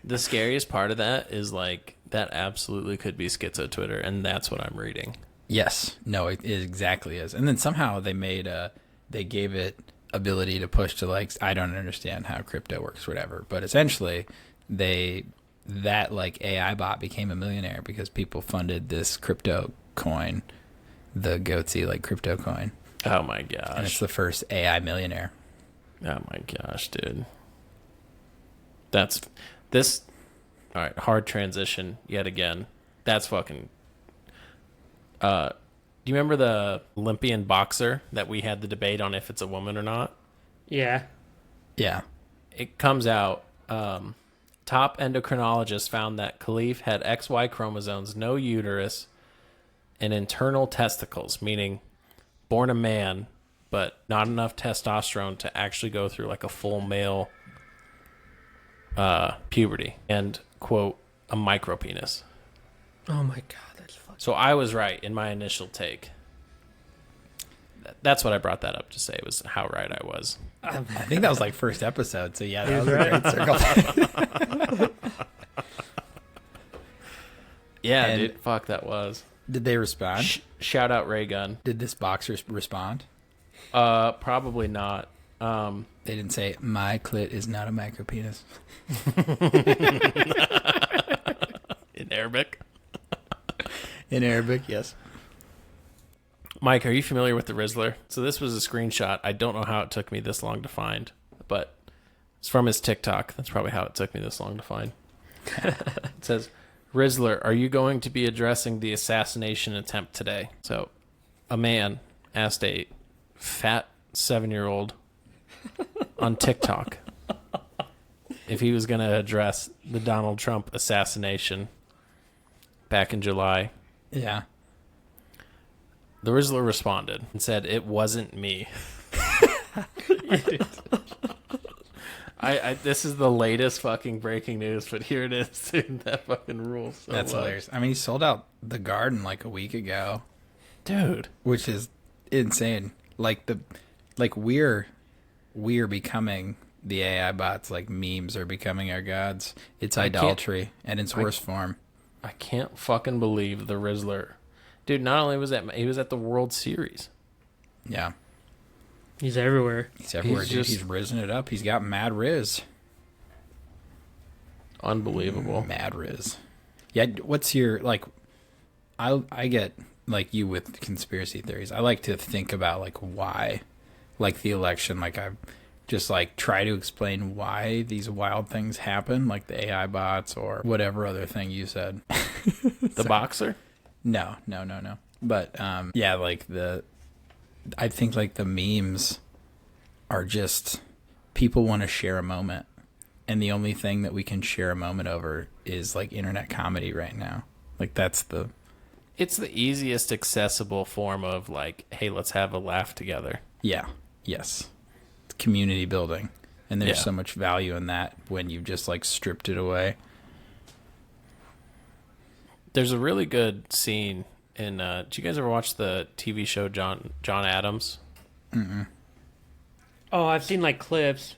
The scariest part of that is, like, that absolutely could be schizo Twitter, and that's what I'm reading. Yes. No, it exactly is. And then somehow they gave it ability to push to, like, I don't understand how crypto works, whatever. But essentially, that like AI bot became a millionaire because people funded this crypto coin, the Goatsy, like, crypto coin. Oh my And gosh. it's the first AI millionaire. Oh my gosh, dude. That's this. All right, hard transition yet again. That's fucking. Do you remember the Olympian boxer that we had the debate on if it's a woman or not? Yeah. Yeah. It comes out. Top endocrinologist found that Khalif had XY chromosomes, no uterus, and internal testicles, meaning born a man, but not enough testosterone to actually go through like a full male puberty, and, quote, a micropenis. Oh my god, that's fucking. So I was right in my initial take. That's what I brought that up to say, was how right I was. I think that was like first episode. So yeah, that was a great circle. Yeah, And- dude. Fuck, that was. Did they respond? Shout out Ray Gun. Did this boxer respond? Probably not. They didn't say, my clit is not a micropenis. In Arabic. In Arabic, yes. Mike, are you familiar with the Rizzler? So this was a screenshot. I don't know how it took me this long to find, but it's from his TikTok. That's probably how it took me this long to find. It says, Rizzler, are you going to be addressing the assassination attempt today? So a man asked a fat 7-year-old on TikTok if he was going to address the Donald Trump assassination back in July. Yeah. The Rizzler responded and said, it wasn't me. This is the latest fucking breaking news, but here it is, dude. That fucking rules. So That's much. hilarious. I mean, he sold out the Garden like a week ago, Dude. which is insane. We're becoming the AI bots. Like, memes are becoming our gods. It's idolatry and its worst form. I can't fucking believe the Rizzler. Dude, not only was he was at the World Series. Yeah. He's everywhere. He's everywhere, He's dude. just- He's risen it up. He's got mad riz. Unbelievable. Mad riz. Yeah, what's your, like, I get, like, you with conspiracy theories. I like to think about, like, why, like, the election, like, I just, like, try to explain why these wild things happen, like the AI bots or whatever other thing you said. The boxer? No. But, yeah, like, I think, like, the memes are just, people want to share a moment. And the only thing that we can share a moment over is, like, internet comedy right now. Like, it's the easiest accessible form of, like, hey, let's have a laugh together. Yeah. Yes. It's community building. And there's Yeah. so much value in that when you've just, like, stripped it away. There's a really good scene in did you guys ever watch the TV show John Adams? Oh, I've seen like clips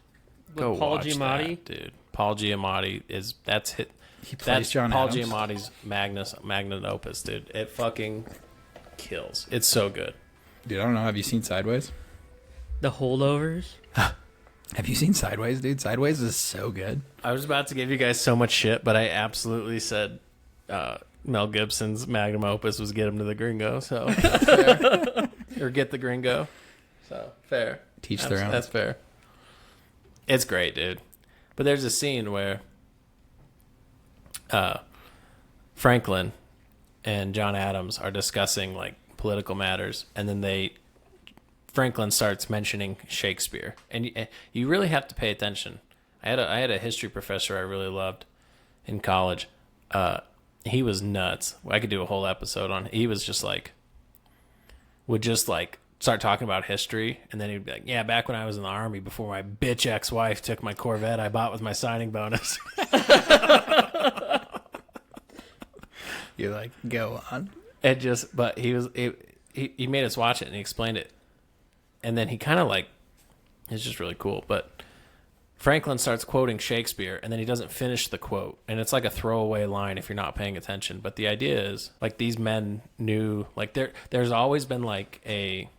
with Go Paul watch Giamatti. that, dude. Paul Giamatti that's He plays that's John Paul Adams. Giamatti's magnum opus, dude. It fucking kills. It's so good. Dude, I don't know. Have you seen Sideways? The holdovers. Have you seen Sideways, dude? Sideways is so good. I was about to give you guys so much shit, but I absolutely said Mel Gibson's magnum opus was Get Him to the Gringo, so that's fair. Or Get the Gringo. So, fair. Teach their own. That's fair. It's great, dude. But there's a scene where Franklin and John Adams are discussing, like, political matters, and then Franklin starts mentioning Shakespeare, and you really have to pay attention. I had a history professor I really loved in college. He was nuts. I could do a whole episode on. He was just like, would just like start talking about history, and then he'd be like, yeah, back when I was in the Army, before my bitch ex-wife took my Corvette I bought with my signing bonus. You're like, go on. But he made us watch it, and he explained it. And then he kind of like, it's just really cool. But Franklin starts quoting Shakespeare, and then he doesn't finish the quote. And it's like a throwaway line if you're not paying attention. But the idea is, like, these men knew, like, there's always been, like, a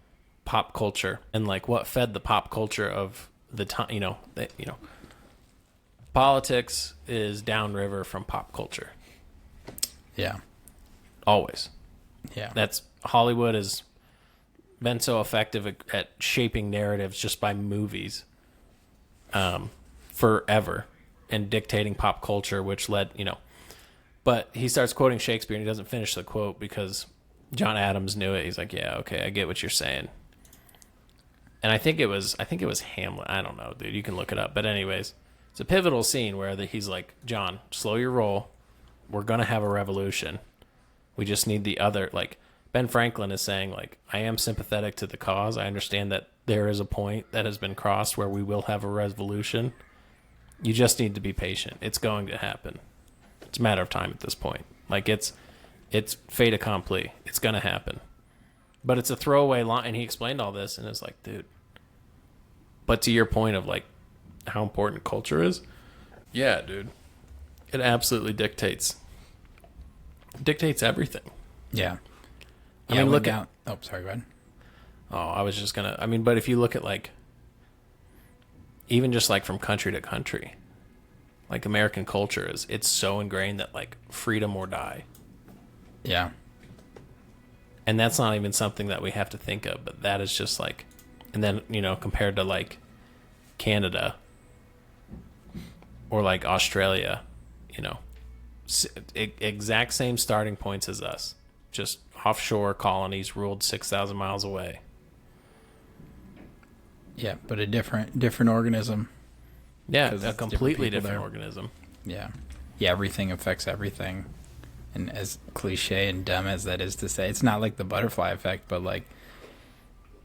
pop culture. And, like, what fed the pop culture of the time, politics is downriver from pop culture. Yeah. Always. Yeah. That's Hollywood has been so effective at shaping narratives just by movies forever and dictating pop culture, which led, but he starts quoting Shakespeare and he doesn't finish the quote because John Adams knew it. He's like, yeah, okay, I get what you're saying. And I think it was Hamlet. I don't know, dude. You can look it up. But anyways, it's a pivotal scene where he's like, John, slow your roll. We're going to have a revolution. We just need the other, like, Ben Franklin is saying, like, I am sympathetic to the cause. I understand that there is a point that has been crossed where we will have a revolution. You just need to be patient. It's going to happen. It's a matter of time at this point. Like, it's fait accompli. It's going to happen. But it's a throwaway line, and he explained all this, and it's like, dude. But to your point of, like, how important culture is, yeah, dude. It absolutely dictates everything. Yeah. I mean, look at... Oh, sorry, go ahead. Oh, I was just going to... but if you look at, like, even just, like, from country to country, like, American culture it's so ingrained that, like, freedom or die. Yeah. And that's not even something that we have to think of, but that is just, like... And then, compared to, like, Canada or, like, Australia, exact same starting points as us. Just offshore colonies ruled 6,000 miles away. Yeah, but a different organism. Yeah, a completely different organism. Yeah. Yeah, everything affects everything. And as cliche and dumb as that is to say, it's not like the butterfly effect, but like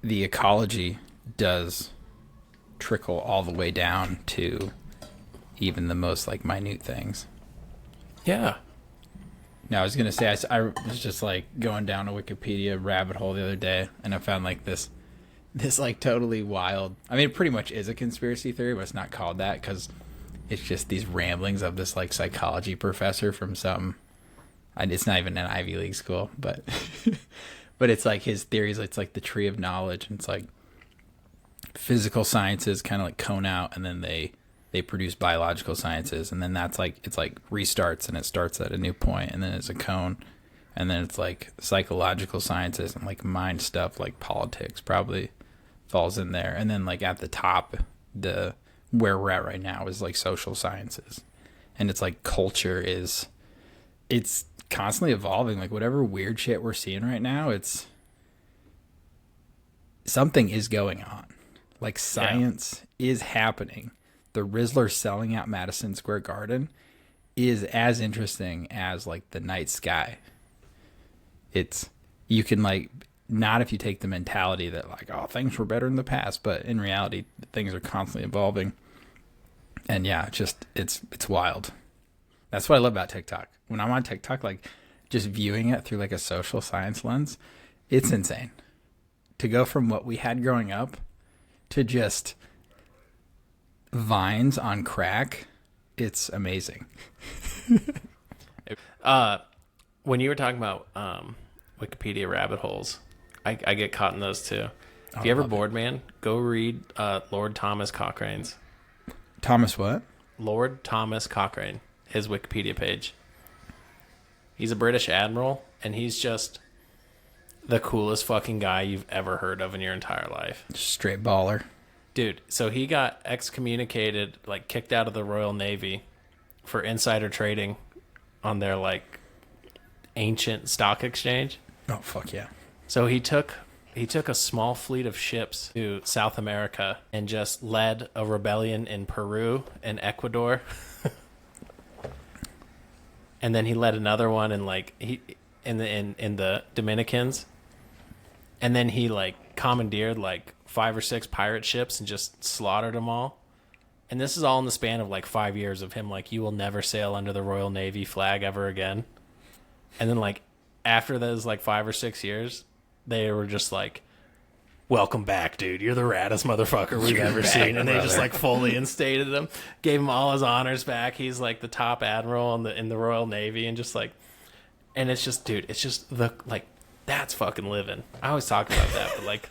the ecology does trickle all the way down to even the most like minute things. Yeah. No, I was gonna say I was just like going down a Wikipedia rabbit hole the other day, and I found like this like totally wild. I mean, it pretty much is a conspiracy theory, but it's not called that because it's just these ramblings of this like psychology professor from some. It's not even an Ivy League school, but but it's like his theories. It's like the tree of knowledge, and it's like physical sciences kind of like cone out, and then they produce biological sciences, and then that's like it's like restarts and it starts at a new point, and then it's a cone, and then it's like psychological sciences and like mind stuff like politics probably falls in there, and then like at the top the where we're at right now is like social sciences, and it's like culture it's constantly evolving. Like whatever weird shit we're seeing right now, it's something is going on. Like science is happening. The Rizzler selling out Madison Square Garden is as interesting as like the night sky. You can like, not if you take the mentality that like, oh, things were better in the past, but in reality, things are constantly evolving. And yeah, it's wild. That's what I love about TikTok. When I'm on TikTok, like just viewing it through like a social science lens, it's insane. To go from what we had growing up to just vines on crack, it's amazing. When you were talking about Wikipedia rabbit holes, I get caught in those too. If you're ever bored, man, go read Lord Thomas Cochrane's. Thomas what? Lord Thomas Cochrane, his Wikipedia page. He's a British admiral, and he's just the coolest fucking guy you've ever heard of in your entire life. Straight baller. Dude, so he got excommunicated, like kicked out of the Royal Navy for insider trading on their like ancient stock exchange. Oh fuck yeah. So he took a small fleet of ships to South America and just led a rebellion in Peru and Ecuador. And then he led another one in like in the Dominicans. And then he like commandeered like 5 or 6 pirate ships and just slaughtered them all. And this is all in the span of like 5 years of him like, you will never sail under the Royal Navy flag ever again. And then like after those like 5 or 6 years, they were just like, welcome back, dude. You're the raddest motherfucker we've ever seen. And they just like fully instated him, gave him all his honors back. He's like the top admiral in the Royal Navy, and just like, and it's just, dude, it's just the like, that's fucking living. I always talk about that, but like,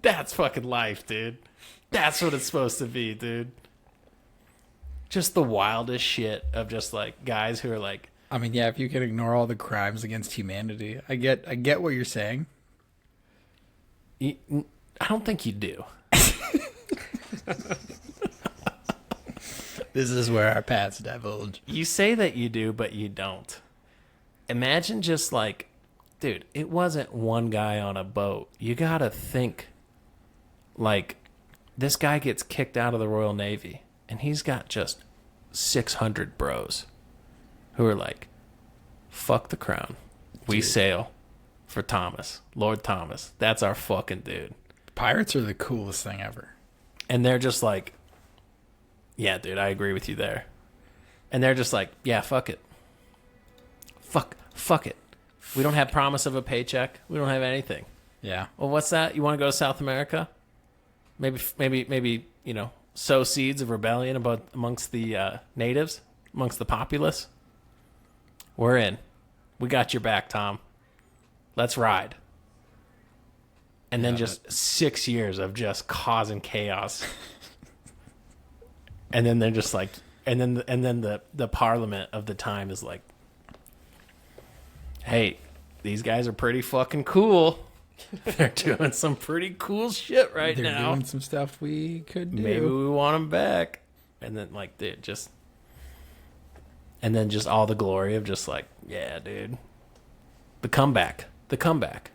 that's fucking life, dude. That's what it's supposed to be, dude. Just the wildest shit of just like guys who are like, I mean, yeah, if you can ignore all the crimes against humanity, I get what you're saying. I don't think you do. This is where our paths diverge. You say that you do, but you don't. Imagine just like, dude, it wasn't one guy on a boat. You gotta think, like, this guy gets kicked out of the Royal Navy, and he's got just 600 bros who are like, fuck the crown. We sail for Thomas, Lord Thomas. That's our fucking dude. Pirates are the coolest thing ever. And they're just like, yeah, dude, I agree with you there. And they're just like, yeah, fuck it. Fuck it. We don't have promise of a paycheck. We don't have anything. Yeah. Well, what's that? You want to go to South America? Maybe, you know, sow seeds of rebellion amongst the natives, amongst the populace? We're in. We got your back, Tom. Let's ride. And then just 6 years of just causing chaos. And then they're just like, and then the parliament of the time is like, hey, these guys are pretty fucking cool. They're doing some pretty cool shit right They're now. doing some stuff we could do. Maybe we want them back. And then like, dude, just, and then just all the glory of just like, yeah, dude, the comeback. The fact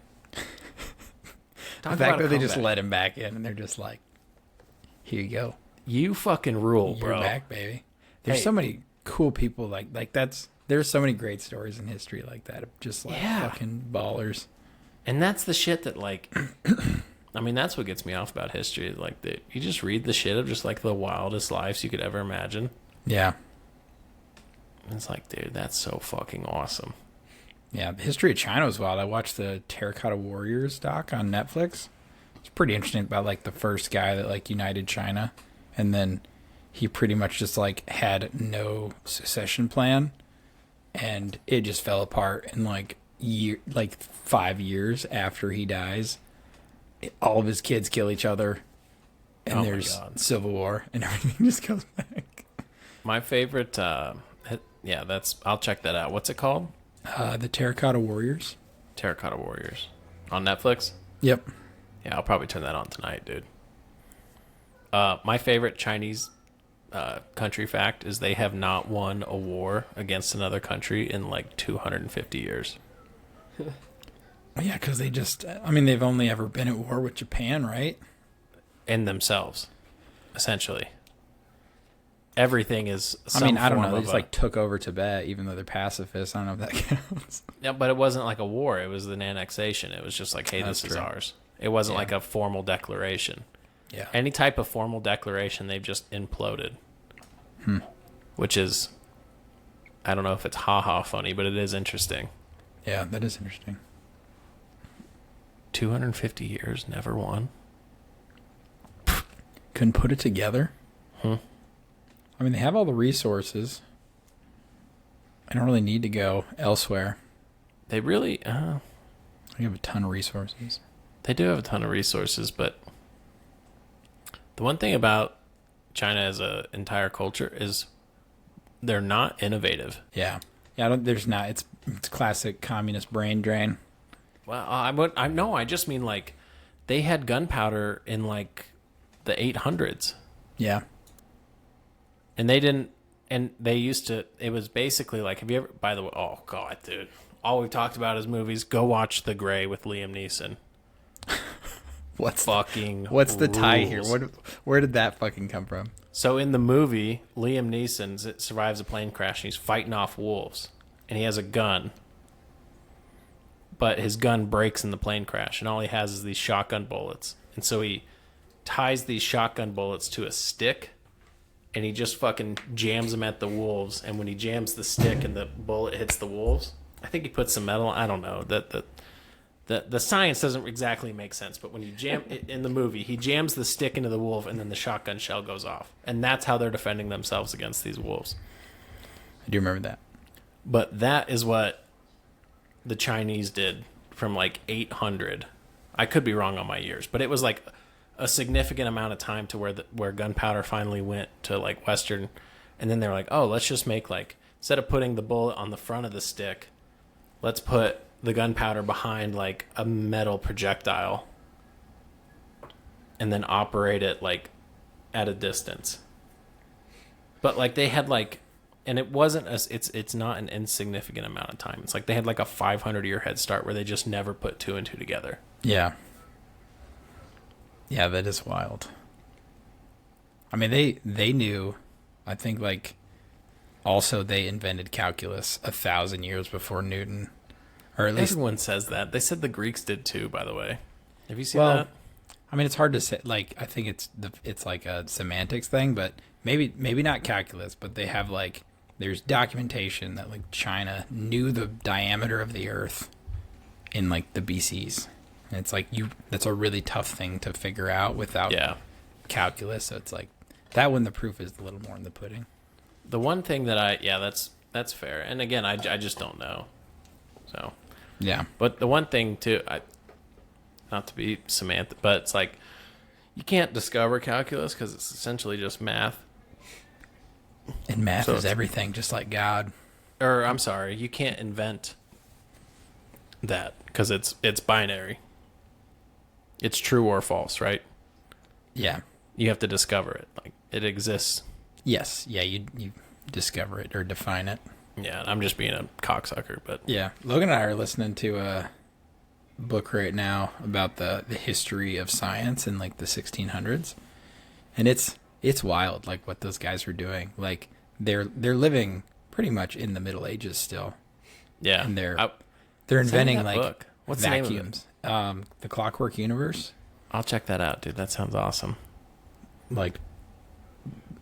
that they just let him back in and they're just like, here you go. You fucking rule, You're bro. back, baby. There's Hey. so many cool people like that's. There's so many great stories in history like that of just like fucking ballers. And that's the shit that like, I mean, that's what gets me off about history. Like, you just read the shit of just like the wildest lives you could ever imagine. Yeah. And it's like, dude, that's so fucking awesome. Yeah, the history of China was wild. I watched the Terracotta Warriors doc on Netflix. It's pretty interesting about like the first guy that like united China, and then he pretty much just like had no succession plan, and it just fell apart in like 5 years after he dies. All of his kids kill each other, and Oh my there's God. civil war, and everything just goes back. My favorite, I'll check that out. What's it called? The Terracotta Warriors. Terracotta Warriors. On Netflix? Yep. Yeah, I'll probably turn that on tonight, dude. My favorite Chinese country fact is they have not won a war against another country in like 250 years. Yeah, because they've only ever been at war with Japan, right? In themselves, essentially. Everything is I mean, I don't know. They form just of like took over Tibet, even though they're pacifists. I don't know if that counts. Yeah, but it wasn't like a war. It was an annexation. It was just like, hey, That's this is true. ours. It wasn't Yeah. like a formal declaration. Yeah. Any type of formal declaration, they've just imploded. Which is, I don't know if it's ha-ha funny, but it is interesting. Yeah, that is interesting. 250 years, never won. Couldn't put it together. I mean, they have all the resources. I don't really need to go elsewhere. They really, They have a ton of resources. they do have a ton of resources, but the one thing about China as an entire culture is they're not innovative. Yeah. Yeah, there's not. It's classic communist brain drain. Well, I just mean like they had gunpowder in like the 800s. Yeah. And they didn't, and they used to, it was basically like, have you ever, by the way, oh God, dude, all we've talked about is movies. Go watch The Gray with Liam Neeson. What's the tie here? rules. Where did that fucking come from? So in the movie, Liam Neeson survives a plane crash and he's fighting off wolves. And he has a gun. but his gun breaks in the plane crash, and all he has is these shotgun bullets. And so he ties these shotgun bullets to a stick, and he just fucking jams them at the wolves. And when he jams the stick and the bullet hits the wolves, I think he puts some metal. I don't know. The science doesn't exactly make sense, but when you jam in the movie, he jams the stick into the wolf, and then the shotgun shell goes off, and that's how they're defending themselves against these wolves. I do remember that. But that is what the Chinese did from like 800. I could be wrong on my years, but it was like a significant amount of time to where gunpowder finally went to like Western, and then they're like, oh, let's just make like, instead of putting the bullet on the front of the stick, let's put the gunpowder behind like a metal projectile and then operate it like at a distance. But like they had like, and it wasn't as it's not an insignificant amount of time. It's like they had like a 500-year head start where they just never put two and two together. Yeah. Yeah, that is wild. I mean, they knew, I think, like, also they invented calculus 1,000 years before Newton. Or at least... Everyone says that. They said the Greeks did too, by the way. Have you seen well, that? I mean, it's hard to say. Like, I think it's like a semantics thing, but maybe not calculus, but they have, like, there's documentation that, like, China knew the diameter of the Earth in, like, the BCs. And it's like, that's a really tough thing to figure out without calculus. So it's like, that one, the proof is a little more in the pudding. The one thing that that's fair. And again, I just don't know. So, yeah. But the one thing too, not to be semantic, but it's like, you can't discover calculus because it's essentially just math. And math is everything, just like God. Or, I'm sorry, you can't invent that because it's binary. It's true or false, right? Yeah. You have to discover it. Like, it exists. Yes. Yeah, you discover it or define it. Yeah, I'm just being a cocksucker, but... Yeah. Logan and I are listening to a book right now about the history of science in, like, the 1600s. And it's wild, like, what those guys were doing. Like, they're living pretty much in the Middle Ages still. Yeah. And they're inventing, like, book? What's vacuums. The name of it? The Clockwork Universe. I'll check that out, dude. That sounds awesome. Like,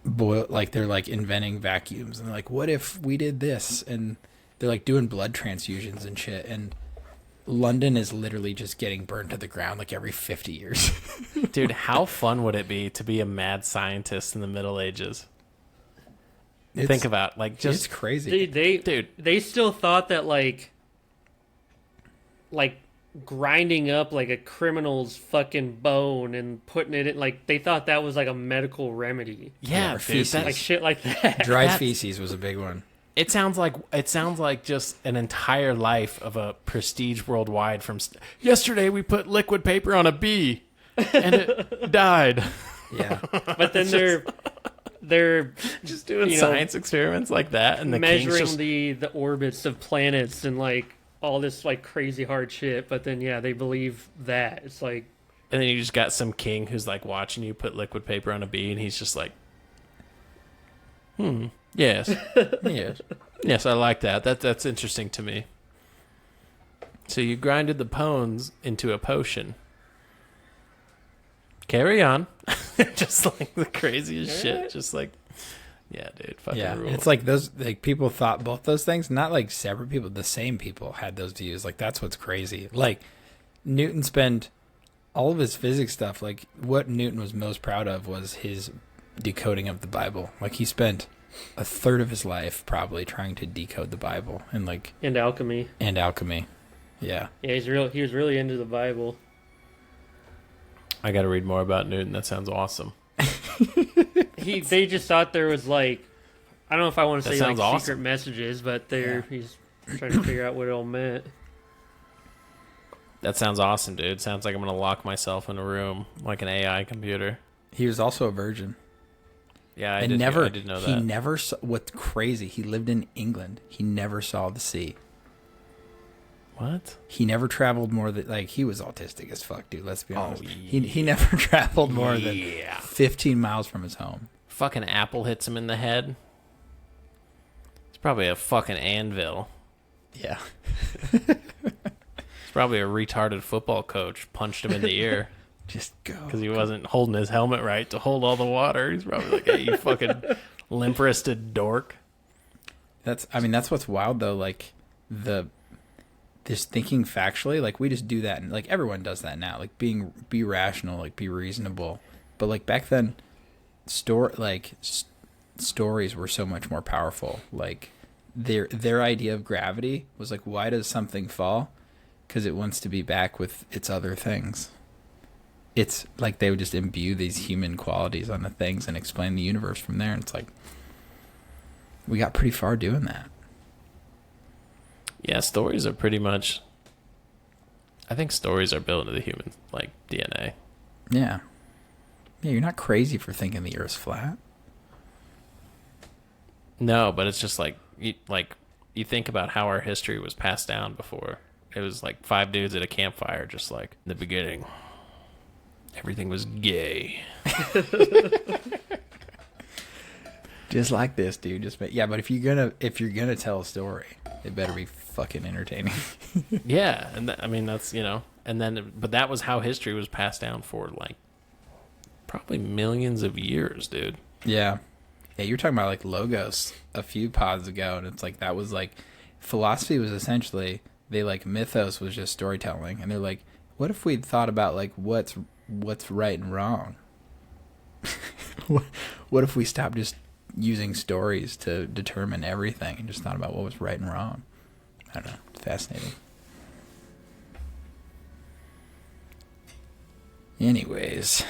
they're, like, inventing vacuums. And they're like, what if we did this? And they're, like, doing blood transfusions and shit. And London is literally just getting burned to the ground, like, every 50 years. Dude, how fun would it be to be a mad scientist in the Middle Ages? Think about, like, just... It's crazy. They still thought that, like grinding up, like, a criminal's fucking bone and putting it in, like, they thought that was, like, a medical remedy. Yeah, dude, Like, shit like that. Dried feces was a big one. It sounds like just an entire life of a prestige worldwide from... Yesterday we put liquid paper on a bee, and it died. Yeah. But then they're just doing science experiments like that, and the measuring the orbits of planets and, like, all this, like, crazy hard shit. But then, yeah, they believe that. It's like... And then you just got some king who's, like, watching you put liquid paper on a bee, and he's just like, yes. Yes, I like that. That's interesting to me. So you grinded the bones into a potion. Carry on. Just like the craziest shit. Just like, yeah, dude, fucking rule. It's like those, like, people thought both those things, not like separate people, the same people had those views. Like, that's what's crazy. Like, Newton spent all of his physics stuff, like, what Newton was most proud of was his decoding of the Bible. Like, he spent a third of his life probably trying to decode the Bible and, like... And alchemy. Yeah. Yeah, he was really into the Bible. I got to read more about Newton. That sounds awesome. They just thought there was, like, I don't know if I want to say, like, awesome. secret messages, but he's trying to figure out what it all meant. That sounds awesome, dude. Sounds like I'm going to lock myself in a room like an AI computer. He was also a virgin. Yeah, I did know that. He never saw, what's crazy, he lived in England. He never saw the sea. What? He never traveled more than, like, he was autistic as fuck, dude. Let's be honest. He never traveled more than 15 miles from his home. Fucking apple hits him in the head. It's probably a fucking anvil. Yeah. It's Probably a retarded football coach punched him in the ear Just go. because he wasn't holding his helmet right to hold all the water. He's probably like, hey, you fucking limp-wristed dork. That's what's wild though. Like this thinking factually, like we just do that, and like everyone does that now. Like be rational, like be reasonable. But like back then, stories were so much more powerful. Like their idea of gravity was like, why does something fall? Because it wants to be back with its other things. It's like they would just imbue these human qualities on the things and explain the universe from there. And it's like we got pretty far doing that. Yeah, stories are pretty much... I think stories are built into the human, like, DNA. Yeah. Yeah, you're not crazy for thinking the Earth's flat. No, but it's just like you think about how our history was passed down before. It was like 5 dudes at a campfire, just like, in the beginning, everything was gay. Just like this, dude. Yeah, but if you're gonna tell a story, it better be fucking entertaining. Yeah, and that's, but that was how history was passed down for like probably millions of years, dude. Yeah. Yeah, you were talking about like logos a few pods ago, and it's like that was like philosophy was essentially mythos was just storytelling, and they're like, what if we thought about like what's right and wrong? What if we stopped just using stories to determine everything and just thought about what was right and wrong? I don't know. It's fascinating. Anyways.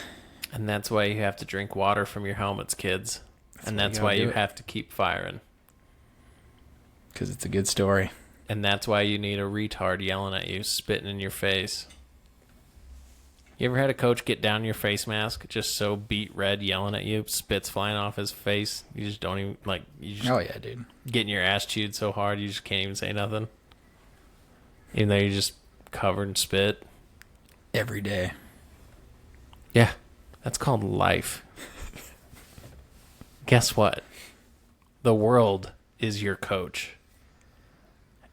And that's why you have to drink water from your helmets, kids. And that's why you have to keep firing. Because it's a good story. And that's why you need a retard yelling at you, spitting in your face. You ever had a coach get down your face mask just so beet red, yelling at you, spit's flying off his face? You just don't even, oh yeah, dude. Getting your ass chewed so hard you just can't even say nothing. Even though you're just covered in spit. Every day. Yeah, that's called life. Guess what? The world is your coach.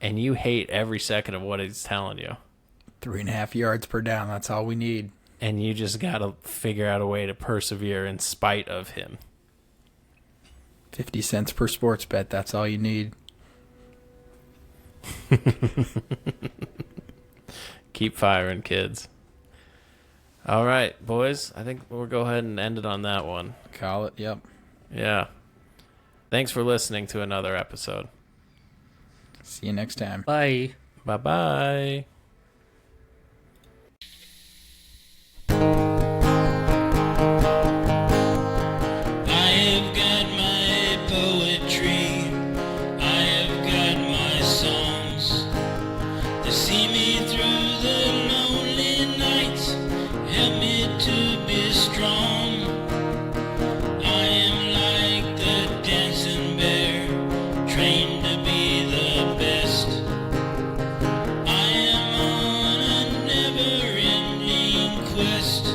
And you hate every second of what he's telling you. 3.5 yards per down, that's all we need. And you just got to figure out a way to persevere in spite of him. 50 cents per sports bet, that's all you need. Keep firing, kids. All right, boys. I think we'll go ahead and end it on that one. Call it, yep. Yeah. Thanks for listening to another episode. See you next time. Bye. Bye-bye. Quest